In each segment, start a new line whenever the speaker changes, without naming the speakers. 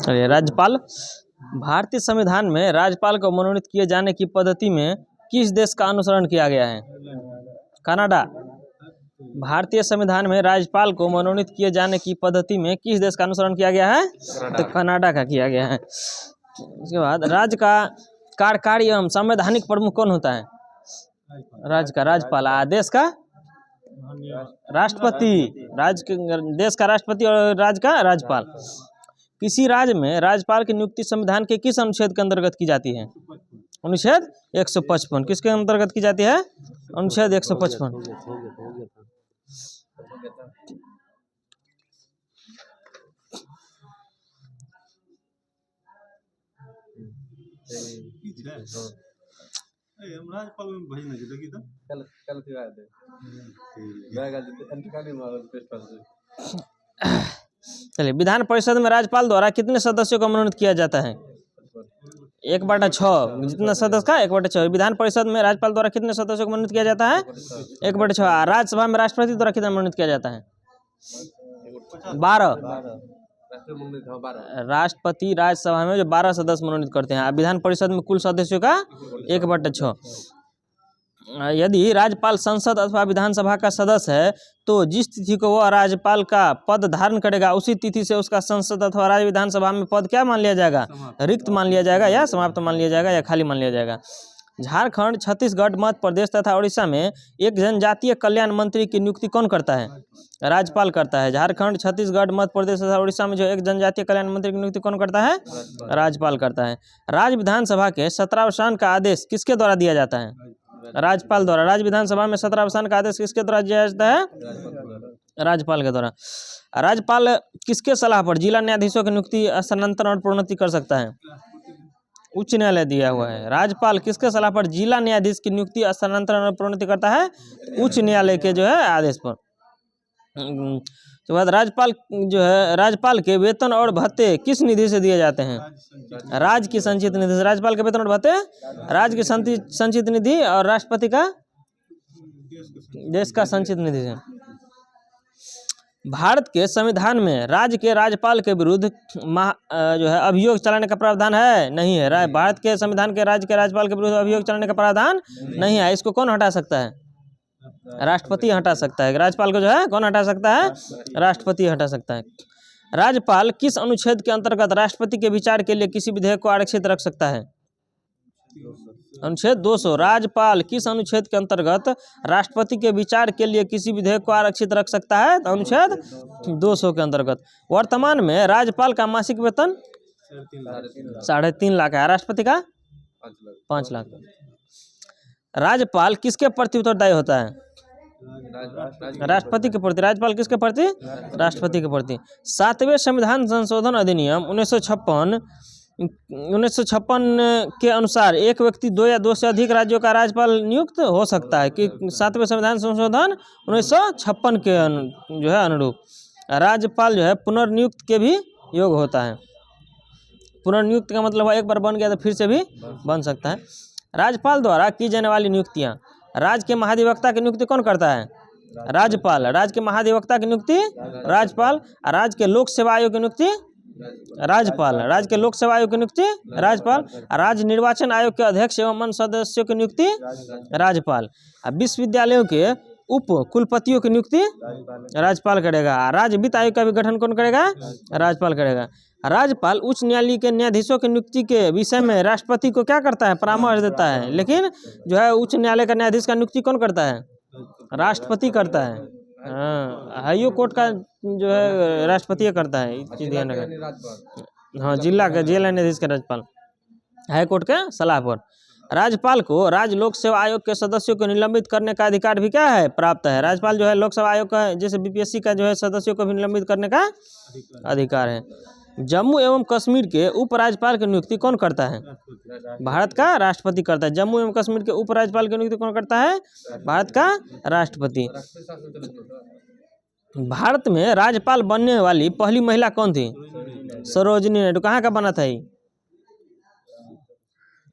चलिए, राज्यपाल। भारतीय संविधान में राज्यपाल को मनोनीत किए जाने की पद्धति में किस देश का अनुसरण किया गया है? कनाडा। भारतीय संविधान में राज्यपाल को मनोनीत किए जाने की पद्धति में किस देश का अनुसरण किया गया है? तो कनाडा का किया गया है। उसके बाद राज्य का कार्यकारी एवं संवैधानिक प्रमुख कौन होता है? राज्य का राज्यपाल। देश का राष्ट्रपति। देश का राष्ट्रपति और राज्य का राज्यपाल। किसी राज्य में राज्यपाल की नियुक्ति संविधान के किस अनुच्छेद के अंतर्गत की जाती है? अनुच्छेद 155। किसके अंतर्गत की जाती है? अनुच्छेद 155। चलिए, विधान परिषद में राज्यपाल द्वारा कितने सदस्यों को मनोनीत किया जाता है? 1/6। जितना सदस्य का 1/6। विधान परिषद में राज्यपाल द्वारा कितने सदस्यों को मनोनीत किया जाता है? 1/6। राज्यसभा में राष्ट्रपति द्वारा कितना मनोनीत किया जाता है? 12। राष्ट्रपति राज्यसभा में जो 12 सदस्य मनोनीत करते हैं। विधान परिषद में कुल सदस्यों का 1/6। यदि राज्यपाल संसद अथवा विधानसभा का सदस्य है तो जिस तिथि को वह राज्यपाल का पद धारण करेगा उसी तिथि से उसका संसद अथवा राज्य विधानसभा में पद क्या मान लिया जाएगा? रिक्त मान लिया जाएगा या समाप्त मान लिया जाएगा या खाली मान लिया जाएगा। झारखंड, छत्तीसगढ़, मध्य प्रदेश तथा उड़ीसा में एक जनजातीय कल्याण मंत्री की नियुक्ति कौन करता है? राज्यपाल करता है। झारखंड, छत्तीसगढ़, मध्य प्रदेश तथा उड़ीसा में जो एक जनजातीय कल्याण मंत्री की नियुक्ति कौन करता है? राज्यपाल करता है। राज्य विधानसभा के सत्रावसान का आदेश किसके द्वारा दिया जाता है? राज्यपाल द्वारा। राज्य विधानसभा में सत्रावसान का आदेश किसके द्वारा दिया जाता है? राज्यपाल के द्वारा। राज्यपाल किसके सलाह पर जिला न्यायाधीशों की नियुक्ति, स्थानांतरण और प्रोन्नति कर सकता है? उच्च न्यायालय दिया हुआ है। राज्यपाल किसके सलाह पर जिला न्यायाधीश की नियुक्ति, स्थानांतरण और प्रोन्नति करता है? उच्च न्यायालय के जो है आदेश पर। तो बाद राज्यपाल जो है, राज्यपाल के वेतन और भत्ते किस निधि से दिए जाते हैं? राज्य की संचित निधि से। राज्यपाल के वेतन और भत्ते राज्य की संचित निधि और राष्ट्रपति का देश का संचित निधि से। भारत के संविधान में राज्य के राज्यपाल के विरुद्ध जो है अभियोग चलाने का प्रावधान है? नहीं है। भारत के संविधान के राज्य के राज्यपाल के विरुद्ध अभियोग चलाने का प्रावधान नहीं है। इसको कौन हटा सकता है? राष्ट्रपति हटा सकता है। राज्यपाल को जो है कौन हटा सकता है? राष्ट्रपति हटा सकता है। राज्यपाल किस अनुच्छेद के अंतर्गत राष्ट्रपति के विचार के लिए किसी विधेयक को आरक्षित रख सकता है? अनुच्छेद 200। राज्यपाल किस अनुच्छेद के अंतर्गत राष्ट्रपति के विचार के लिए किसी विधेयक को आरक्षित रख सकता है? तो अनुच्छेद 200 के अंतर्गत। वर्तमान में राज्यपाल का मासिक वेतन 3.5 लाख है। राष्ट्रपति का 5 लाख। राज्यपाल किसके प्रति उत्तरदायी होता है? राष्ट्रपति के प्रति। राज्यपाल किसके प्रति? राष्ट्रपति के प्रति। 7वें संविधान संशोधन अधिनियम 1956 के अनुसार एक व्यक्ति 2 या 2 से अधिक राज्यों का राज्यपाल नियुक्त हो सकता है कि 7वें संविधान संशोधन 1956 के जो है अनुरूप राज्यपाल जो है पुनर्नियुक्त के भी योग्य होता है। पुनर्नियुक्त का मतलब एक बार बन गया तो फिर से भी बन सकता है। राज्यपाल द्वारा की जाने वाली नियुक्तियां। राज्य के महाधिवक्ता की नियुक्ति कौन करता है? राज्यपाल। राज्य के महाधिवक्ता की नियुक्ति राज्यपाल। राज्य के लोक सेवा आयोग की नियुक्ति राज्यपाल। राज्य के लोक सेवा आयोग की नियुक्ति राज्यपाल। राज्य निर्वाचन आयोग के अध्यक्ष एवं अन्य सदस्यों की नियुक्ति राज्यपाल। विश्वविद्यालयों के उप कुलपतियों की नियुक्ति राज्यपाल करेगा। राज्य वित्त आयोग का भी गठन कौन करेगा? राज्यपाल करेगा। राज्यपाल उच्च न्यायालय के न्यायाधीशों की नियुक्ति के विषय में राष्ट्रपति को क्या करता है? परामर्श देता है। लेकिन जो है उच्च न्यायालय का न्यायाधीश का नियुक्ति कौन करता है? राष्ट्रपति करता है। हाई कोर्ट का जो है राष्ट्रपति करता है। ध्यान रखें। हाँ, जिला का जेल न्यायाधीश का राज्यपाल हाई कोर्ट के सलाह पर। राज्यपाल को राज्य लोक सेवा आयोग के सदस्यों को निलंबित करने का अधिकार भी क्या है? प्राप्त है। राज्यपाल जो है लोक सेवा आयोग का जैसे बीपीएससी का जो है सदस्यों को भी निलंबित करने का अधिकार है। जम्मू एवं कश्मीर के उपराज्यपाल की नियुक्ति कौन करता है? भारत का राष्ट्रपति करता है। जम्मू एवं कश्मीर के उपराज्यपाल की नियुक्ति कौन करता है? भारत का राष्ट्रपति। भारत में राज्यपाल बनने वाली पहली महिला कौन थी? सरोजिनी नायडू। कहाँ का बना था ये?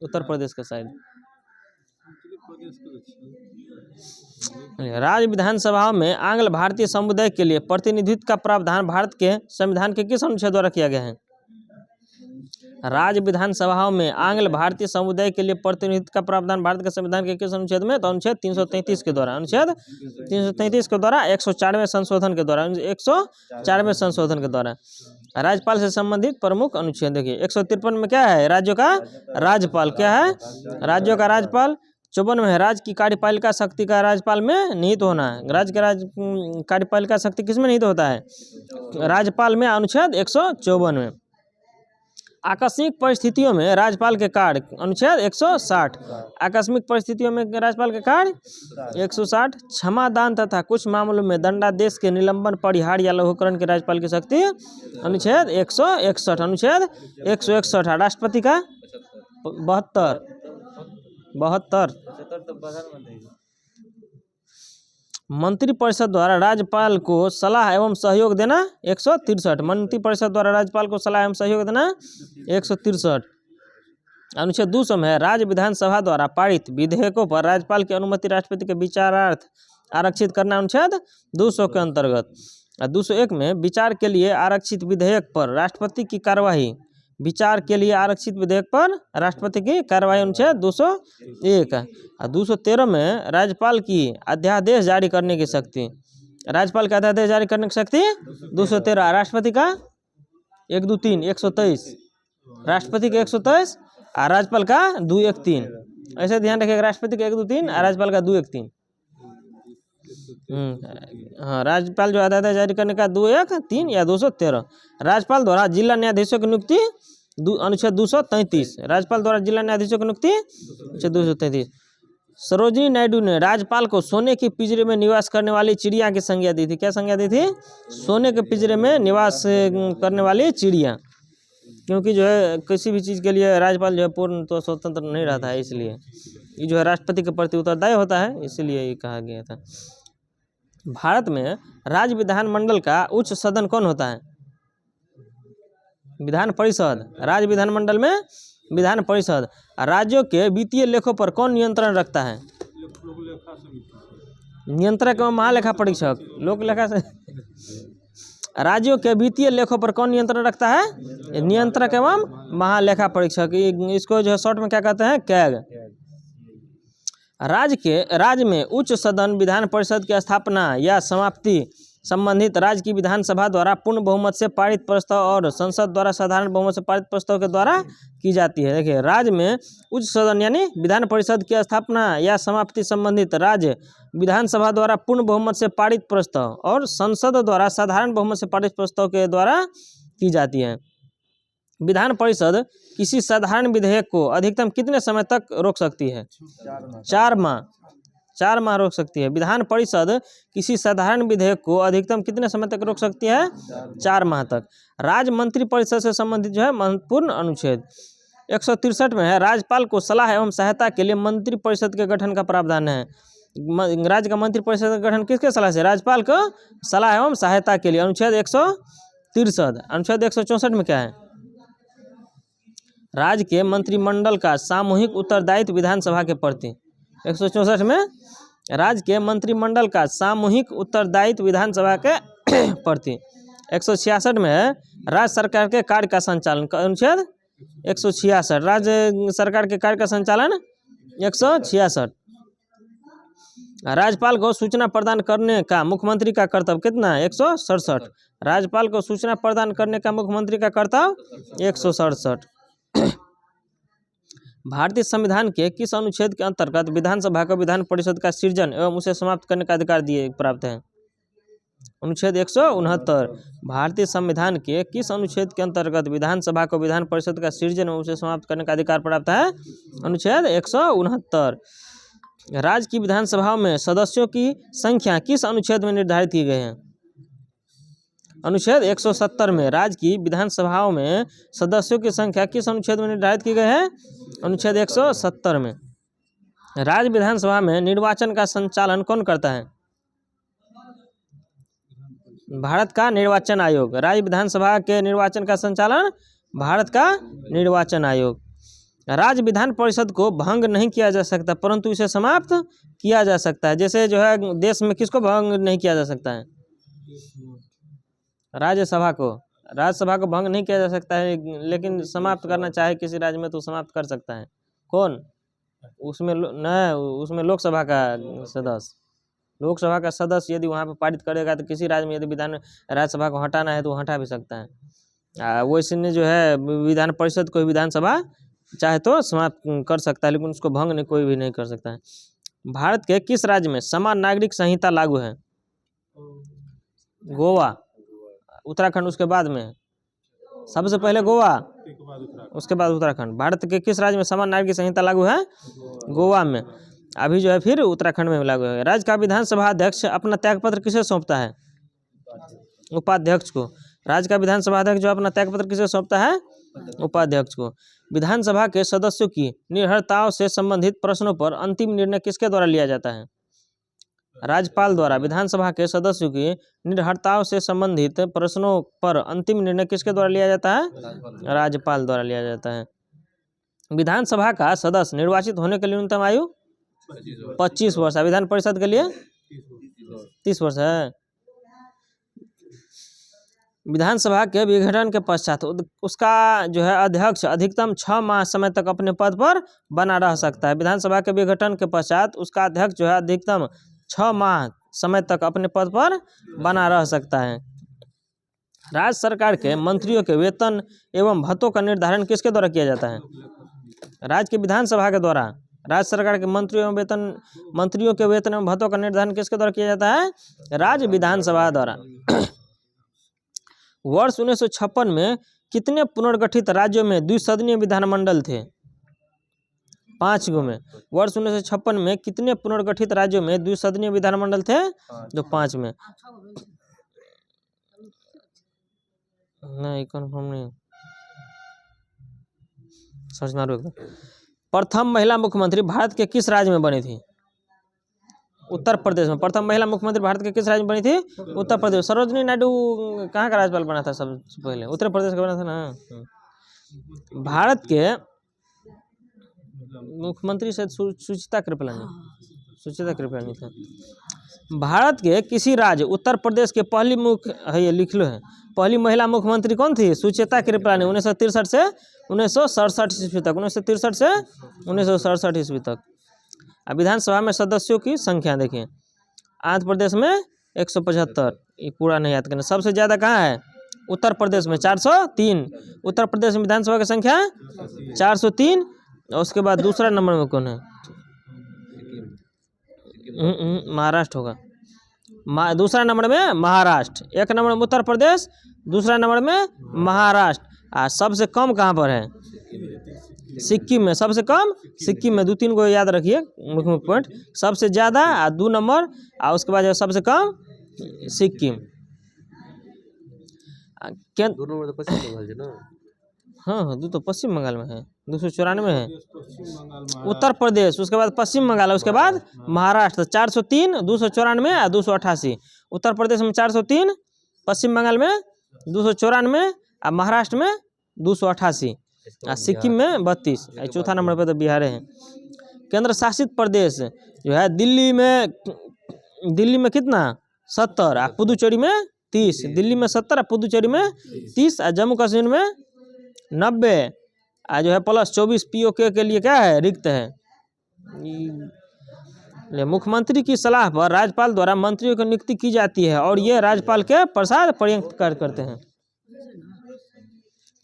उत्तर प्रदेश का शायद। राज्य विधानसभाओं में आंग्ल भारतीय समुदाय के लिए प्रतिनिधित्व का प्रावधान भारत के संविधान के किस अनुच्छेद द्वारा किया गया है? राज्य विधानसभाओं में आंग्ल भारतीय समुदाय के लिए प्रतिनिधित्व का प्रावधान भारत के संविधान के किस अनुच्छेद में? तो अनुच्छेद 333 के द्वारा, अनुच्छेद 333 के द्वारा 104वें संशोधन के द्वारा, 104वें संशोधन के द्वारा। राज्यपाल से संबंधित प्रमुख अनुच्छेद देखिए 153 में क्या है? राज्यों का राज्यपाल। क्या है? राज्यों का राज्यपाल। 54 में है राज्य की कार्यपालिका शक्ति का राज्यपाल में निहित होना है। राज्य का कार्यपालिका शक्ति किस में निहित होता है? राज्यपाल में, अनुच्छेद 154 में। आकस्मिक परिस्थितियों में राज्यपाल के कार्य, अनुच्छेद 160। आकस्मिक परिस्थितियों में राज्यपाल के कार्य 160। क्षमादान तथा कुछ मामलों में दंडादेश के निलंबन, परिहार या लघुकरण के राज्यपाल की शक्ति, अनुच्छेद 161। अनुच्छेद 161। राष्ट्रपति का 72। मंत्रिपरिषद द्वारा राज्यपाल को सलाह एवं सहयोग देना 163। मंत्रिपरिषद द्वारा राज्यपाल को सलाह एवं सहयोग देना 163। अनुच्छेद 200 में है राज्य विधानसभा द्वारा पारित विधेयकों पर राज्यपाल की अनुमति राष्ट्रपति के विचारार्थ आरक्षित करना, अनुच्छेद 200 के अंतर्गत। 201 में विचार के लिए आरक्षित विधेयक पर राष्ट्रपति की कार्यवाही, विचार के लिए आरक्षित विधेयक पर राष्ट्रपति की कार्यवाही, अनुच्छेद 201। 213 में राज्यपाल की अध्यादेश जारी करने की शक्ति, राज्यपाल का अध्यादेश जारी करने की शक्ति 213। राष्ट्रपति का 123, 123। राष्ट्रपति का 123 और राज्यपाल का 213। ऐसे ध्यान रखिएगा, राष्ट्रपति का 123 और राज्यपाल का 213। हाँ, राज्यपाल जो अध्यादेश जारी करने का 213 या 213। राज्यपाल द्वारा जिला न्यायाधीशों की नियुक्ति, अनुच्छेद 233। राज्यपाल द्वारा जिला न्यायाधीशों की नियुक्ति, अनुच्छेद 233। सरोजिनी नायडू ने राज्यपाल को सोने के पिंजरे में निवास करने वाली चिड़िया की संज्ञा दी थी। क्या संज्ञा दी थी? सोने के पिंजरे में निवास करने वाली चिड़िया, क्योंकि जो है किसी भी चीज़ के लिए राज्यपाल जो है पूर्ण तो स्वतंत्र नहीं रहता है, इसलिए ये जो है राष्ट्रपति के प्रति उत्तरदायी होता है, इसीलिए ये कहा गया था। भारत में राज्य विधानमंडल का उच्च सदन कौन होता है? विधान परिषद। राज्य विधानमंडल में विधान परिषद। राज्यों के वित्तीय लेखों पर कौन नियंत्रण रखता है? नियंत्रक एवं महालेखा परीक्षक, लोक लेखा से। राज्यों के वित्तीय लेखों पर कौन नियंत्रण रखता है? नियंत्रक एवं महालेखा परीक्षक। इसको जो है शॉर्ट में क्या कहते हैं? कैग। राज्य में उच्च सदन विधान परिषद की स्थापना या समाप्ति संबंधित राज्य की विधानसभा द्वारा पूर्ण बहुमत से पारित प्रस्ताव और संसद द्वारा साधारण बहुमत से पारित प्रस्ताव के द्वारा की जाती है। देखिए, राज्य में उच्च सदन यानी विधान परिषद की स्थापना या समाप्ति संबंधित राज्य विधानसभा द्वारा पूर्ण बहुमत से पारित प्रस्ताव और संसद द्वारा साधारण बहुमत से पारित प्रस्ताव के द्वारा की जाती है। विधान परिषद किसी साधारण विधेयक को अधिकतम कितने समय तक रोक सकती है? 4 माह। 4 माह रोक सकती है। विधान परिषद किसी साधारण विधेयक को अधिकतम कितने समय तक रोक सकती है? 4 माह तक। राज्य मंत्री परिषद से संबंधित जो है महत्वपूर्ण अनुच्छेद 163 में है राज्यपाल को सलाह एवं सहायता के लिए मंत्री परिषद के गठन का प्रावधान है। राज्य का मंत्री परिषद का गठन किसके सलाह से? राज्यपाल को सलाह एवं सहायता के लिए, अनुच्छेद 163। अनुच्छेद 164 में क्या है? राज्य के मंत्रिमंडल का सामूहिक उत्तरदायित्व विधानसभा के प्रति। 164 में राज्य के मंत्रिमंडल का सामूहिक उत्तरदायित्व विधानसभा के प्रति। 166 में है राज्य सरकार के कार्य का संचालन, अनुच्छेद 166। राज्य सरकार के कार्य का संचालन 166। राज्यपाल को सूचना प्रदान करने का मुख्यमंत्री का कर्तव्य कितना है? 167। राज्यपाल को सूचना प्रदान करने का मुख्यमंत्री का कर्तव्य 167। भारतीय संविधान के किस अनुच्छेद के अंतर्गत विधानसभा को विधान परिषद का सृजन एवं उसे समाप्त करने का अधिकार प्राप्त है? अनुच्छेद 169। भारतीय संविधान के किस अनुच्छेद के अंतर्गत विधानसभा को विधान परिषद का सृजन एवं उसे समाप्त करने का अधिकार प्राप्त है? अनुच्छेद 169। राज्य की विधानसभाओं में सदस्यों की संख्या किस अनुच्छेद में निर्धारित की गई है? अनुच्छेद 170 में राज्य की विधानसभाओं में सदस्यों की संख्या किस अनुच्छेद में निर्धारित की गई है? अनुच्छेद 170 में। राज्य विधानसभा में निर्वाचन का संचालन कौन करता है? भारत का निर्वाचन आयोग। राज्य विधानसभा के निर्वाचन का संचालन भारत का निर्वाचन आयोग। राज्य विधान परिषद को भंग नहीं किया जा सकता परंतु इसे समाप्त किया जा सकता है। जैसे जो है देश में किसको भंग नहीं किया जा सकता है? राज्यसभा को भंग नहीं किया जा सकता है, लेकिन समाप्त करना चाहे किसी राज्य में तो समाप्त कर सकता है। कौन? उसमें लोकसभा का सदस्य यदि वहाँ पे पारित करेगा तो किसी राज्य में यदि राज्यसभा को हटाना है तो हटा भी सकता है। वैसे ने जो है विधान परिषद को विधानसभा चाहे तो समाप्त कर सकता है, लेकिन उसको भंग नहीं कोई भी नहीं कर सकता है। भारत के किस राज्य में समान नागरिक संहिता लागू है? गोवा, उत्तराखंड उसके बाद में, सबसे पहले गोवा उसके बाद उत्तराखंड। भारत के किस राज्य में समान नागरिक संहिता लागू है? गोवा में। अभी जो है फिर उत्तराखंड में लागू है। राज्य का विधानसभा अध्यक्ष अपना त्यागपत्र किसे सौंपता है? उपाध्यक्ष को। राज्य का विधानसभा अध्यक्ष जो अपना त्यागपत्र किसे सौंपता है? उपाध्यक्ष को। विधानसभा के सदस्यों की निर्भरताओं से संबंधित प्रश्नों पर अंतिम निर्णय किसके द्वारा लिया जाता है? राज्यपाल द्वारा। विधानसभा के सदस्यों की निर्भरताओं से संबंधित प्रश्नों पर अंतिम निर्णय किसके द्वारा लिया जाता है? राज्यपाल द्वारा लिया जाता है। विधानसभा का सदस्य निर्वाचित होने के लिए न्यूनतम आयु 25 वर्ष है। विधान परिषद के लिए 30 वर्ष है। विधानसभा के विघटन के पश्चात उसका जो है अध्यक्ष अधिकतम 6 माह समय तक अपने पद पर बना रह सकता है। विधानसभा के विघटन के पश्चात उसका अध्यक्ष जो है अधिकतम 6 माह समय तक अपने पद पर बना रह सकता है। राज्य सरकार के मंत्रियों के वेतन एवं भत्तों का निर्धारण किसके द्वारा किया जाता है? राज्य की विधानसभा के द्वारा। राज्य सरकार के मंत्रियों के वेतन एवं भत्तों का निर्धारण किसके द्वारा किया जाता है? राज्य विधानसभा द्वारा। वर्ष 1956 में कितने पुनर्गठित राज्यों में द्विसदनीय विधानमंडल थे? 5 गो में। वर्ष 1956 में कितने पुनर्गठित राज्यों में द्विसदनीय विधानमंडल थे? जो 5 में। नहीं कंफर्म नहीं, सर्च मारो। प्रथम महिला मुख्यमंत्री भारत के किस राज्य में बनी थी? उत्तर प्रदेश में। प्रथम महिला मुख्यमंत्री भारत के किस राज्य में बनी थी? उत्तर प्रदेश। सरोजिनी नायडू कहाँ का राज्यपाल बना था सबसे पहले? उत्तर प्रदेश का बना था ना। भारत के मुख्यमंत्री से सुचिता कृपलानी थे। भारत के किसी राज्य उत्तर प्रदेश के पहली लिख लो है, पहली महिला मुख्यमंत्री कौन थी? सुचिता कृपलानी। 1963 से 1967 ईस्वी तक। 1963 से 1967 ईस्वी तक। अब विधानसभा में सदस्यों की संख्या देखिए। आंध्र प्रदेश में 175, ये पूरा नहीं याद करना। सबसे ज़्यादा कहाँ है? उत्तर प्रदेश में 403। उत्तर प्रदेश में विधानसभा की संख्या 403। और उसके बाद दूसरा नंबर में कौन है? महाराष्ट्र होगा। दूसरा नंबर में महाराष्ट्र, एक नंबर में उत्तर प्रदेश, दूसरा नंबर में महाराष्ट्र। सबसे कम कहाँ पर है? सिक्किम में। सबसे कम सिक्किम में। 2-3 को याद रखिए मुख्य पॉइंट। सबसे ज़्यादा 2 नंबर, और उसके बाद सबसे कम सिक्किम। हाँ, 2 तो पश्चिम बंगाल में है, 294 है। उत्तर प्रदेश, उसके बाद पश्चिम बंगाल है, उसके बाद महाराष्ट्र। 403, 294 और 288। उत्तर प्रदेश में 403, पश्चिम बंगाल में 294 और महाराष्ट्र में 288 और सिक्किम में 32। चौथा नंबर पे तो बिहार है। केंद्र शासित प्रदेश जो है दिल्ली में कितना? 70 और पुदुचेरी में 30। दिल्ली में 70 और पुदुचेरी में 30 और जम्मू कश्मीर में 90 जो है प्लस 24 पीओके के लिए क्या है? रिक्त है। मुख्यमंत्री की सलाह पर राज्यपाल द्वारा मंत्रियों की नियुक्ति की जाती है और ये राज्यपाल के प्रसाद पर्यंत कार्य करते हैं।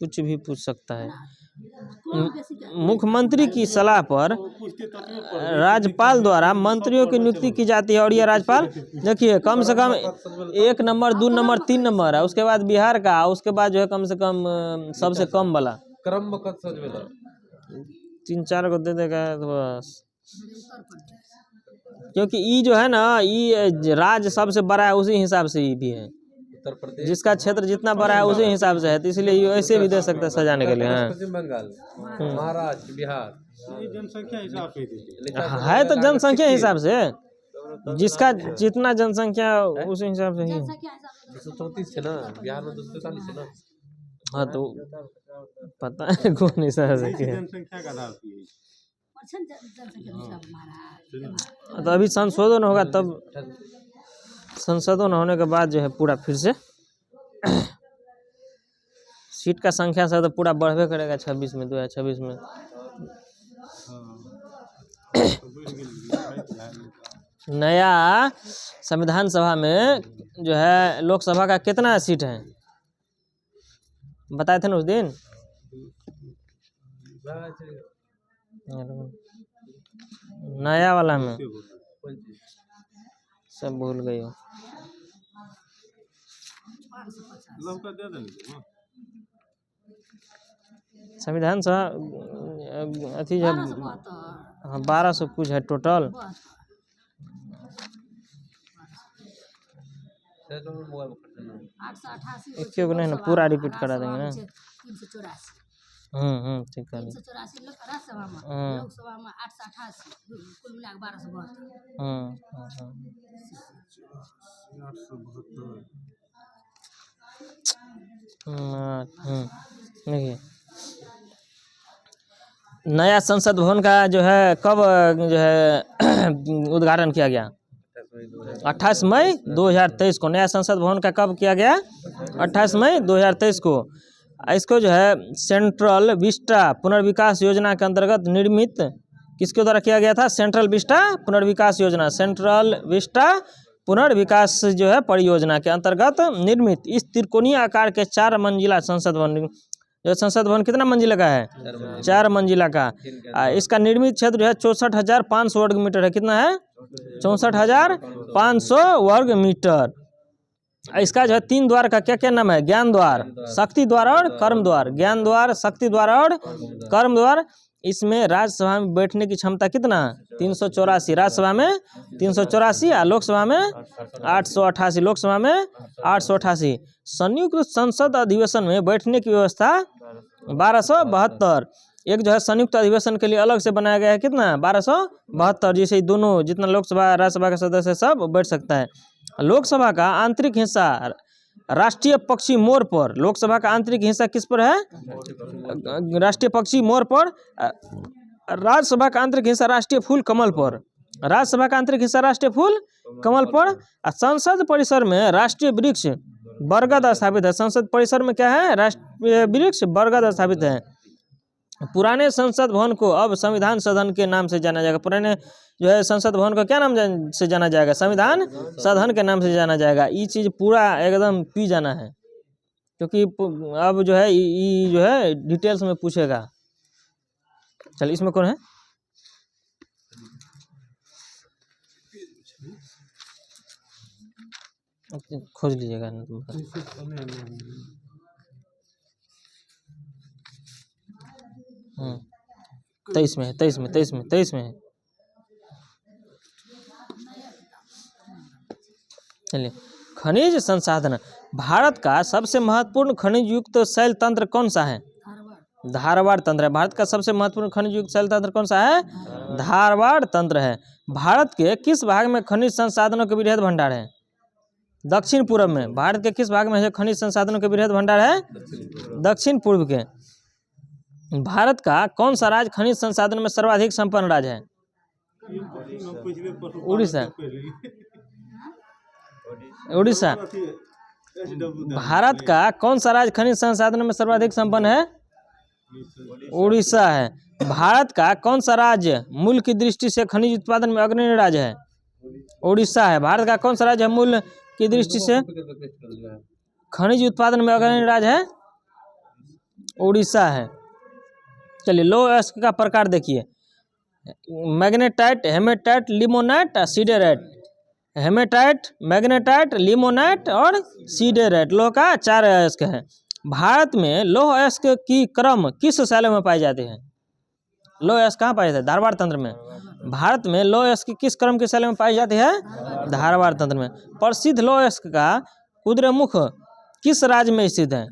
कुछ भी पूछ सकता है। मुख्यमंत्री की सलाह पर राज्यपाल द्वारा मंत्रियों की नियुक्ति की जाती है और यह राज्यपाल देखिए कम से कम 1 नंबर 2 नंबर 3 नंबर है। उसके बाद बिहार का, उसके बाद जो है कम से कम सबसे कम वाला क्रम 3-4 को दे देगा तो बस। क्योंकि ई जो है ना, ई राज्य सबसे बड़ा है, उसी हिसाब से ई भी है। जिसका क्षेत्र जितना बड़ा है उसी हिसाब से है, तो इसलिए ये ऐसे भी दे सकते हैं सजाने के लिए। पश्चिम बंगाल, महाराष्ट्र, बिहार जनसंख्या हिसाब से है, तो जनसंख्या हिसाब से जिसका जितना जनसंख्या उसी हिसाब से ही है। 234 है ना, बिहार में 243 है ना। हाँ तो पता है कौन हिस्सा है कि
जनसंख्या का आधार पे
तो अभी संशोधन होगा तब, संशोधन होने के बाद जो है पूरा फिर से सीट का संख्या से तो पूरा बढ़वे करेगा 26 में, 2026 में। नया संविधान सभा में जो है लोकसभा का कितना सीट है बताए थे ना उस दिन? नया वाला में सब भूल गई हो। संविधान सभा अथी है 1200 कुछ है टोटल। एक नहीं ना पूरा रिपीट करा देंगे ना। ठीक है।
384 राज्यसभा में, लोकसभा में 888, कुल मिला के 1272।
देखिए नया संसद भवन का जो है कब जो है उद्घाटन किया गया? 28 मई 2023 को। नया संसद भवन का कब किया गया? 28 मई 2023 को। इसको जो है सेंट्रल विस्टा पुनर्विकास योजना के अंतर्गत निर्मित किसके द्वारा किया गया था? सेंट्रल विस्टा पुनर्विकास योजना, सेंट्रल विस्टा पुनर्विकास जो है परियोजना के अंतर्गत निर्मित इस त्रिकोणीय आकार के 4 मंजिला संसद भवन, जो संसद भवन कितना मंजिला का है? 4 मंजिला का। इसका निर्मित क्षेत्र जो है 64,500 वर्ग मीटर है। कितना है? 64,500 वर्ग मीटर। इसका जो है 3 द्वार का क्या क्या नाम है? ज्ञान द्वार, शक्ति द्वार और कर्म द्वार। ज्ञान द्वार, शक्ति द्वार और कर्म द्वार। इसमें राज्यसभा में बैठने की क्षमता कितना? 384। राज्यसभा में 384 और लोकसभा में 888। लोकसभा में 888। संयुक्त संसद अधिवेशन में बैठने की व्यवस्था 1272। एक जो है संयुक्त अधिवेशन के लिए अलग से बनाया गया है। कितना? 1272। जिसे दोनों जितना लोकसभा राज्यसभा का सदस्य सब बैठ सकता है। लोकसभा का आंतरिक हिस्सा राष्ट्रीय पक्षी मोर पर। लोकसभा का आंतरिक हिस्सा किस पर है? राष्ट्रीय पक्षी मोर पर। राज्यसभा का आंतरिक हिस्सा राष्ट्रीय फूल कमल पर। राज्यसभा का आंतरिक हिस्सा राष्ट्रीय फूल कमल पर। संसद परिसर में राष्ट्रीय वृक्ष बरगद स्थापित है। संसद परिसर में क्या है? राष्ट्रीय वृक्ष बरगद स्थापित है। पुराने संसद भवन को अब संविधान सदन के नाम से जाना जाएगा। पुराने जो है संसद भवन को क्या नाम से जाना जाएगा? संविधान सदन के नाम से जाना जाएगा। ये चीज़ पूरा एकदम पी जाना है, क्योंकि अब जो है ये जो है डिटेल्स में पूछेगा। चल इसमें कौन है? खोज लीजिएगा। 23 में है, 23 में है। चलिए, खनिज संसाधन। भारत का सबसे महत्वपूर्ण खनिज युक्त शैल तंत्र कौन सा है? धारवाड़ तंत्र है। भारत का सबसे महत्वपूर्ण खनिज युक्त शैल तंत्र कौन सा है? धारवाड़ तंत्र है। भारत के किस भाग में खनिज संसाधनों के वृहद भंडार है? दक्षिण पूर्व में। भारत के किस भाग में खनिज संसाधनों के वृहद भंडार है? दक्षिण पूर्व के। भारत का कौन सा राज्य खनिज संसाधन में सर्वाधिक संपन्न राज्य है? उड़ीसा। उड़ीसा। भारत का कौन सा राज्य खनिज संसाधन में सर्वाधिक संपन्न है? उड़ीसा है। भारत का कौन सा राज्य मूल्य की दृष्टि से खनिज उत्पादन में अग्रणी राज्य है? उड़ीसा है। भारत का कौन सा राज्य मूल्य की दृष्टि से खनिज उत्पादन में अग्रणी राज्य है? उड़ीसा है। चलिए, लो अयस्क का प्रकार देखिए। Magnetite, hematite, limonite, siderite. Hematite, magnetite, limonite और सीडेराइट लोह का 4 अयस्क है। भारत में लौह अयस्क की क्रम किस शैलों में पाई जाती है? लौह अयस्क कहाँ पाई जाती है? धारवाड़ तंत्र में। भारत में लौह अयस्क किस क्रम के शैलों में पाई जाती है? धारवाड़ तंत्र में। प्रसिद्ध लौह अयस्क का कुद्रेमुख किस राज्य में स्थित है?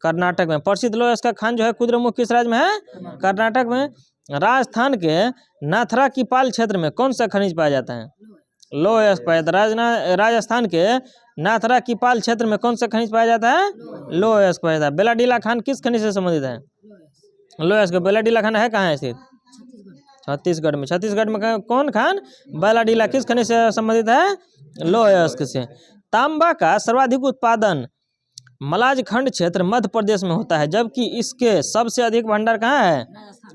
कर्नाटक में। प्रसिद्ध लौह अयस्क का खान जो है कुद्रेमुख किस राज्य में है? कर्नाटक में। राजस्थान के नाथरा की पाल क्षेत्र में कौन सा खनिज पाया जाता है? लौह अयस्क पाया जाता है। राजस्थान के नाथरा की पाल क्षेत्र में कौन सा खनिज पाया जाता है? लौह अयस्क पाया जाता है। बेलाडीला खान किस खनिज से संबंधित है? लौह अयस्क। बेलाडीला खान है कहाँ है स्थित? छत्तीसगढ़ में। छत्तीसगढ़ में कौन खान? बेलाडीला किस खनिज से संबंधित है? लौह अयस्क से। तांबा का सर्वाधिक उत्पादन मलाजखंड क्षेत्र मध्य प्रदेश में होता है, जबकि इसके सबसे अधिक भंडार कहाँ है?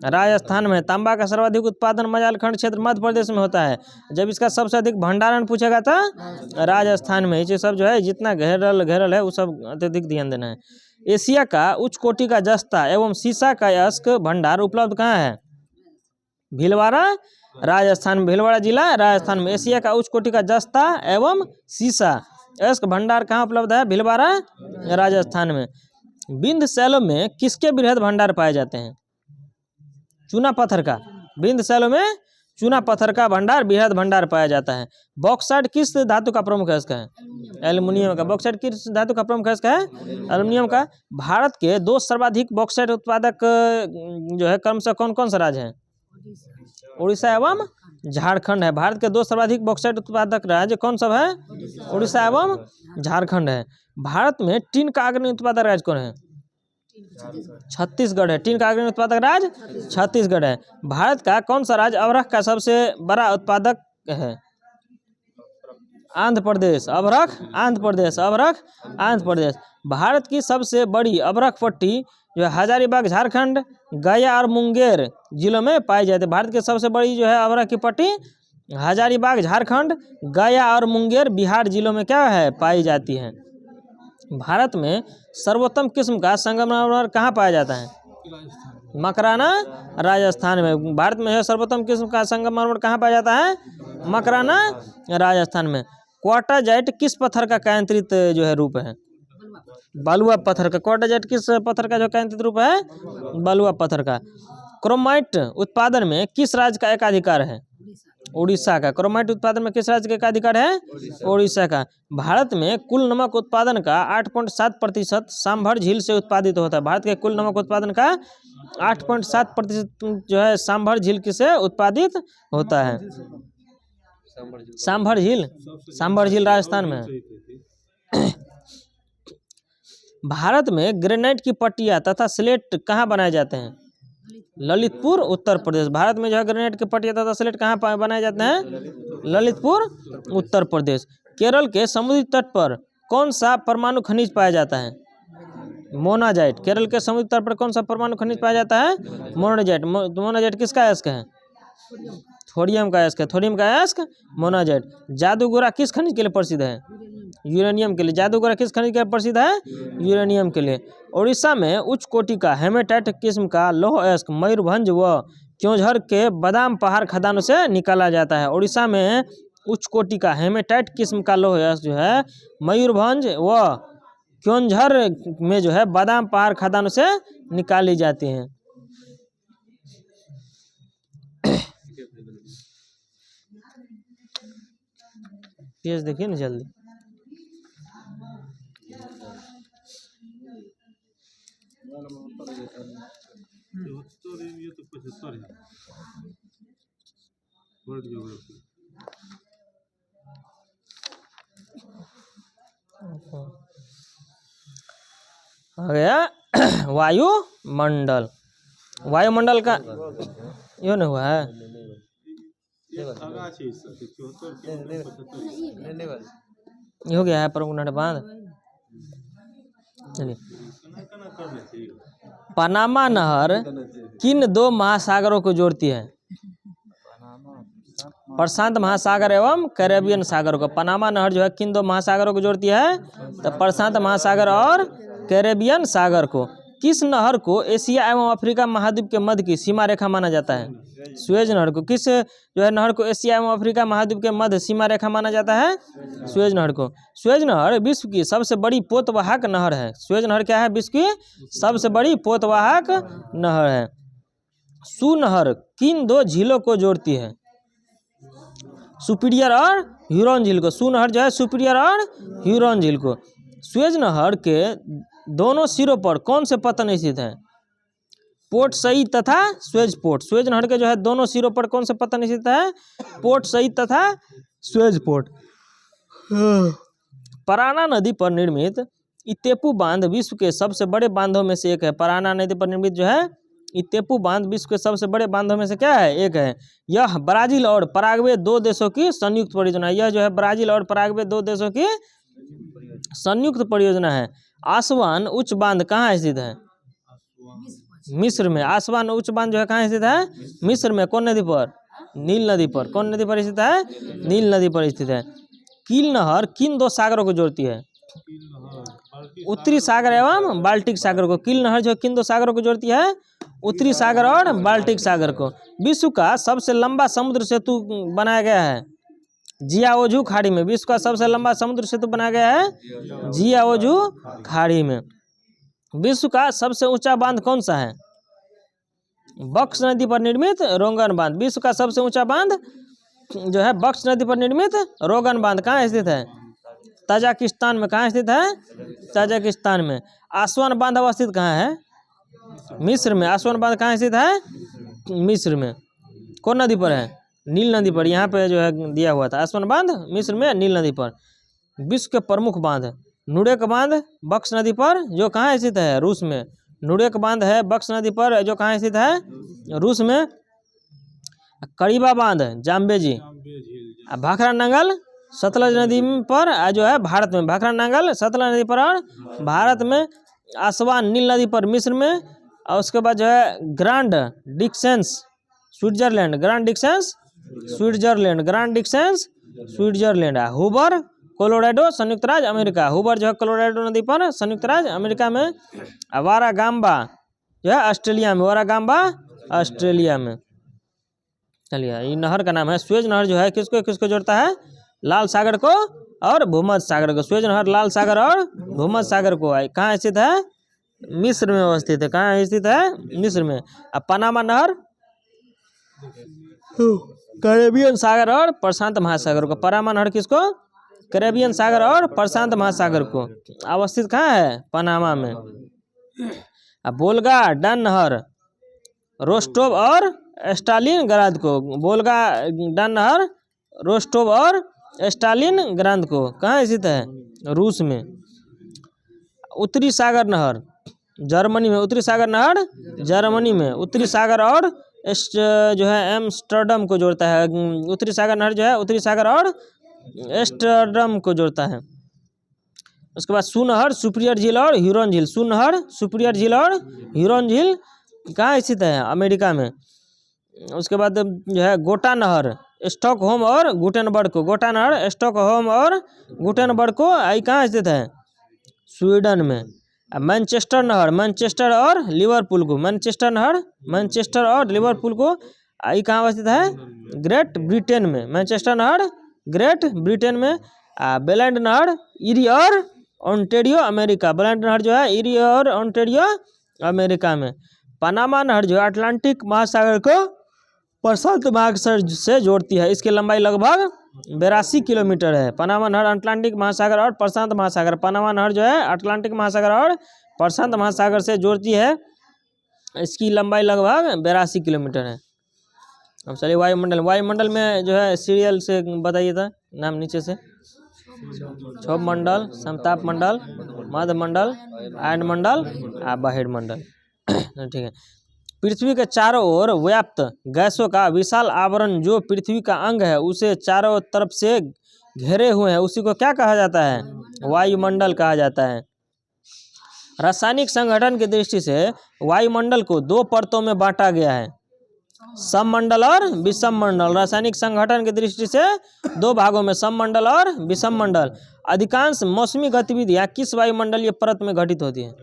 राजस्थान में। तांबा का सर्वाधिक उत्पादन मलाजखंड क्षेत्र मध्य प्रदेश में होता है, जब इसका सबसे अधिक भंडारण पूछेगा तो राजस्थान में। ये सब जो है जितना घेरल है वो सब अत्यधिक ध्यान देना है। एशिया का उच्च कोटि का जस्ता एवं सीसा का अयस्क भंडार उपलब्ध कहाँ है? भीलवाड़ा, राजस्थान में। भीलवाड़ा जिला राजस्थान में। एशिया का उच्च कोटि का जस्ता एवं सीसा अयस्क भंडार कहाँ उपलब्ध है? भीलवाड़ा, राजस्थान में। विंध्य शैलों में किसके बृहद भंडार पाए जाते हैं? चूना पत्थर का। विंध्य शैलों में चूना पत्थर का भंडार बृहद भंडार पाया जाता है। बॉक्साइट किस धातु का प्रमुख अयस्क है? एल्युमिनियम का। बॉक्साइट किस धातु का प्रमुख अयस्क है? एल्युमिनियम का। भारत के 2 सर्वाधिक बॉक्साइट उत्पादक जो है क्रमशः कौन कौन सा राज्य है? उड़ीसा एवं झारखंड है। भारत के 2 सर्वाधिक बॉक्साइट उत्पादक राज्य कौन सब है? उड़ीसा एवं झारखंड है। भारत में टीन का अग्रणी उत्पादक राज्य कौन है? छत्तीसगढ़ है। टीन का अग्रणी उत्पादक राज्य छत्तीसगढ़ है। भारत का कौन सा राज्य अभ्रक का सबसे बड़ा उत्पादक है? आंध्र प्रदेश। अभ्रक आंध्र प्रदेश। अभ्रक आंध्र प्रदेश। भारत की सबसे बड़ी अभ्रक पट्टी जो है हजारीबाग झारखंड, गया और मुंगेर जिलों में पाई जाती है। भारत की सबसे बड़ी जो है अभ्रक की पट्टी हजारीबाग झारखंड, गया और मुंगेर बिहार जिलों में क्या है? पाई जाती है। भारत में सर्वोत्तम किस्म का संगमरमर कहाँ पाया जाता है? मकराना, राजस्थान में। भारत में सर्वोत्तम किस्म का संगमरमर कहाँ पाया जाता है? मकराना, राजस्थान में। क्वार्टाजाइट किस पत्थर का कायांतरित जो है रूप है? बलुआ पत्थर का। क्वार्टाजाइट किस पत्थर का जो कायांतरित रूप है? बलुआ पत्थर का। क्रोमाइट उत्पादन में किस राज्य का एकाधिकार है? उड़ीसा का। क्रोमाइट उत्पादन में किस राज्य का एकाधिकार है? उड़ीसा का। भारत में कुल नमक उत्पादन का 8.7% सांभर झील से उत्पादित होता है। भारत के कुल नमक उत्पादन का 8.7% जो है सांभर झील से उत्पादित होता है। सांभर झील, सांभर झील राजस्थान में है। भारत में ग्रेनाइट की पट्टियाँ तथा स्लेट कहाँ बनाए जाते हैं? ललितपुर, उत्तर प्रदेश। भारत में जो है ग्रेनाइट की पट्टियाँ तथा स्लेट कहाँ बनाए जाते हैं? ललितपुर, उत्तर प्रदेश। केरल के समुद्री तट पर कौन सा परमाणु खनिज पाया जाता है? मोनाजाइट। केरल के समुद्री तट पर कौन सा परमाणु खनिज पाया जाता है? मोनाजाइट। मोनाजाइट किसका अयस्क है? थोरियम का अयस्क है। थोरियम का अयस्क मोनाजाइट। जादूगोरा किस खनिज के लिए प्रसिद्ध है? यूरेनियम के लिए। जादूगोरा किस खनिज के लिए प्रसिद्ध है? यूरेनियम के लिए। उड़ीसा में उच्च कोटि का हेमेटाइट किस्म का लौह अयस्क मयूरभंज व क्योंझर के बादाम पहाड़ खदानों से निकाला जाता है। उड़ीसा में उच्च कोटि का हेमेटाइट किस्म का लौह अयस्क जो है मयूरभंज व क्योंझर में जो है बादाम पहाड़ खदानों से निकाली जाती हैं। पेज देखिए ना जल्दी। आ गया वायुमंडल। वायुमंडल का यो नहीं हुआ है? ये हो गया है प्रमुख नहर बांध। चलिए, पनामा नहर किन 2 महासागरों को जोड़ती है? प्रशांत महासागर एवं कैरेबियन सागर को। पनामा नहर जो है किन 2 महासागरों को जोड़ती है? तो प्रशांत महासागर और कैरेबियन सागर को। किस नहर को एशिया एवं अफ्रीका महाद्वीप के मध्य की सीमा रेखा माना जाता है? सुएज नहर को। किस जो है नहर को एशिया एवं अफ्रीका महाद्वीप के मध्य सीमा रेखा माना जाता है? सुएज नहर को। सुएज नहर विश्व की सबसे बड़ी पोतवाहक नहर है। सुएज नहर क्या है? विश्व की सबसे बड़ी पोतवाहक नहर है। सू नहर किन 2 झीलों को जोड़ती है? सुपीरियर और ह्यूरॉन झील को। सू नहर जो है सुपीरियर और ह्यूरॉन झील को। सुएज नहर के दोनों सिरों पर कौन से पत्तन स्थित हैं? पोर्ट सईद तथा सुएज पोर्ट। सुएज नहर के जो है दोनों सिरों पर कौन से पत्तन स्थित है? पोर्ट सईद तथा स्वेज पोर्ट। पराना नदी पर निर्मित इतेपू बांध विश्व के सबसे बड़े बांधों में से एक है। पराना नदी पर निर्मित जो है इतेपू बांध विश्व के सबसे बड़े बांधों में से क्या है, एक है। यह ब्राजील और पराग्वे दो देशों की संयुक्त परियोजना है। यह जो है ब्राजील और पराग्वे दो देशों की संयुक्त परियोजना है। आसवान उच्च बांध कहाँ स्थित है? मिस्र में। आसवान उच्च बांध जो है कहाँ स्थित है? मिस्र में। कौन नदी पर? नील नदी पर। कौन नदी पर स्थित है? नील नदी पर स्थित है। कील नहर किन दो सागरों को जोड़ती है? उत्तरी सागर एवं बाल्टिक सागर को। कील नहर जो किन दो सागरों को जोड़ती है? उत्तरी सागर और बाल्टिक सागर को। विश्व का सबसे लंबा समुद्र सेतु बनाया गया है जियाओजू खाड़ी में। विश्व का सबसे लंबा समुद्र सेतु बनाया गया है जियाओजू खाड़ी में। विश्व का सबसे ऊंचा बांध कौन सा है? बक्स नदी पर निर्मित रोगन बांध। विश्व का सबसे ऊंचा बांध जो है बक्स नदी पर निर्मित रोगन बांध कहाँ स्थित है? ताजिकिस्तान में। कहाँ स्थित है? ताजिकिस्तान में। आसवान बांध अवस्थित कहाँ है? मिस्र में। आसवान बांध कहाँ स्थित है? मिस्र में। कौन नदी पर है? नील नदी पर। यहाँ पे जो है दिया हुआ था आसवान बांध मिस्र में नील नदी पर। विश्व के प्रमुख बांध नुड़ेक बांध बक्स नदी पर जो कहाँ स्थित है? रूस में। नुड़ेक बांध है बक्स नदी पर जो कहाँ स्थित है? रूस में। करीबा बांध जाम्बेजी। भाखरा नांगल सतलज नदी पर जो है भारत में। भाखरा नांगल सतलज नदी पर और भारत में। आसवान नील नदी पर मिस्र में। और उसके बाद जो है Grande Dixence Switzerland. Grande Dixence Switzerland. Grande Dixence Switzerland. Hoover Colorado संयुक्त राज्य अमेरिका। हुबर जो है कोलोराडो नदी पर संयुक्त राज्य अमेरिका में। वारागाम्बा जो है ऑस्ट्रेलिया में। वारागाम्बा ऑस्ट्रेलिया में। चलिए ये नहर का नाम है स्वेज नहर जो है किसको किसको जोड़ता है? लाल सागर को और भूमध्य सागर को। स्वेज नहर लाल सागर और भूमध्य सागर को कहाँ स्थित है? मिस्र में अवस्थित है। कहाँ स्थित है? मिस्र में। अब पनामा नहर कैरेबियन सागर और प्रशांत महासागर को। पनामा नहर किसको? कैरेबियन सागर और प्रशांत महासागर को अवस्थित कहाँ है? पनामा में। अब वोल्गा डन नहर रोस्टोव और स्टालिन ग्राद को। वोल्गा डन नहर रोस्टोव और स्टालिन ग्राद को कहाँ स्थित है? रूस में। उत्तरी सागर नहर जर्मनी में। उत्तरी सागर नहर जर्मनी में। उत्तरी सागर और जो है एम्स्टर्डम को जोड़ता है। उत्तरी सागर नहर जो है उत्तरी सागर और एम्स्टर्डम को जोड़ता है। उसके बाद सुनहर सुपीरियर झील और ह्यूरॉन झील। सुनहर सुपीरियर झील और ह्यूरॉन झील कहाँ स्थित है? अमेरिका में। उसके बाद जो है गोटा नहर स्टॉकहोम और गुटेनबर्ग को। गोटा नहर स्टॉकहोम और गुटेनबर्ग को कहाँ स्थित है? स्वीडन में। मैनचेस्टर नहर मैनचेस्टर और लिवरपूल को। मैनचेस्टर नहर मैनचेस्टर और लिवरपूल को कहाँ अवस्थित है? ग्रेट ब्रिटेन में। मैनचेस्टर नहर ग्रेट ब्रिटेन में। बेलैंड नहर इरी और ओंटेरियो अमेरिका। बेलैंड नहर जो है इरी और ओंटेरियो अमेरिका में। पनामा नहर जो है अटलांटिक महासागर को प्रशांत महासागर से जोड़ती है। इसकी लंबाई लगभग 82 किलोमीटर है। पनामा नहर अटलांटिक महासागर और प्रशांत महासागर। पनामा नहर जो है अटलांटिक महासागर और प्रशांत महासागर से जोड़ती है। इसकी लंबाई लगभग 82 किलोमीटर है। अब चलिए वायुमंडल। वायुमंडल में जो है सीरियल से बताइए था नाम नीचे से। क्षोभ मंडल, समताप मंडल, मध्य मंडल, आयन मंडल, बाहिर मंडल। ठीक है। पृथ्वी के चारों ओर व्याप्त गैसों का विशाल आवरण जो पृथ्वी का अंग है उसे चारों तरफ से घेरे हुए हैं उसी को क्या कहा जाता है? वायुमंडल कहा जाता है। रासायनिक संगठन की दृष्टि से वायुमंडल को दो परतों में बांटा गया है, सममंडल और विषम मंडल। रासायनिक संगठन की दृष्टि से दो भागों में सममंडल और विषम मंडल। अधिकांश मौसमी गतिविधियां किस वायुमंडलीय परत में घटित होती है?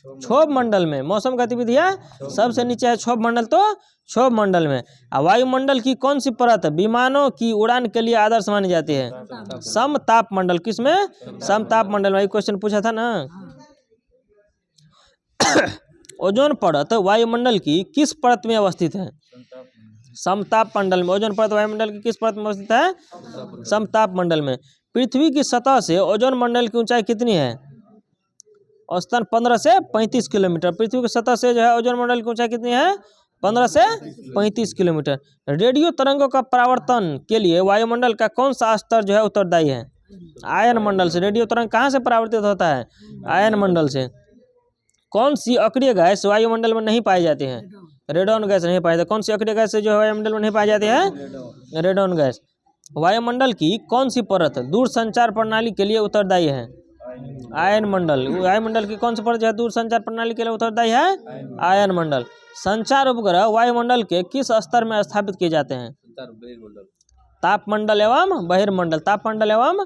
क्षोभ मंडल में। मौसम गतिविधियां सबसे नीचे है क्षोभ मंडल, तो क्षोभ मंडल में। वायुमंडल की कौन सी परत विमानों की उड़ान के लिए आदर्श मानी जाती है? समताप मंडल। किसमें? समताप मंडल में। क्वेश्चन पूछा था ना। ओजोन परत वायुमंडल की किस परत में अवस्थित है? समताप मंडल में। ओजोन परत वायुमंडल की किस परत में अवस्थित है? समताप मंडल में। पृथ्वी की सतह से ओजोन मंडल की ऊंचाई कितनी है? औसतन 15 से 35 किलोमीटर। पृथ्वी की सतह से जो है ओजोन मंडल की ऊंचाई कितनी है? 15 से 35 किलोमीटर। रेडियो तरंगों का परावर्तन के लिए वायुमंडल का कौन सा स्तर जो है उत्तरदायी है? आयन मंडल से। रेडियो तरंग कहाँ से परावर्तित होता है? आयन मंडल से। कौन सी अक्रिय गैस वायुमंडल में नहीं पाई जाती है? रेडॉन गैस नहीं पाई जाती। कौन सी अक्रिय गैस जो है वायुमंडल में नहीं पाई जाती है? Radon gas. वायुमंडल की कौन सी परत दूरसंचार प्रणाली के लिए उत्तरदायी है? आयन मंडल। वायुमंडल की कौन सी परत जो है दूरसंचार प्रणाली के लिए उत्तरदायी है? आयन मंडल। संचार उपग्रह वायुमंडल के किस स्तर में स्थापित किए जाते हैं? तापमंडल एवं बहिर्मंडल। तापमंडल एवं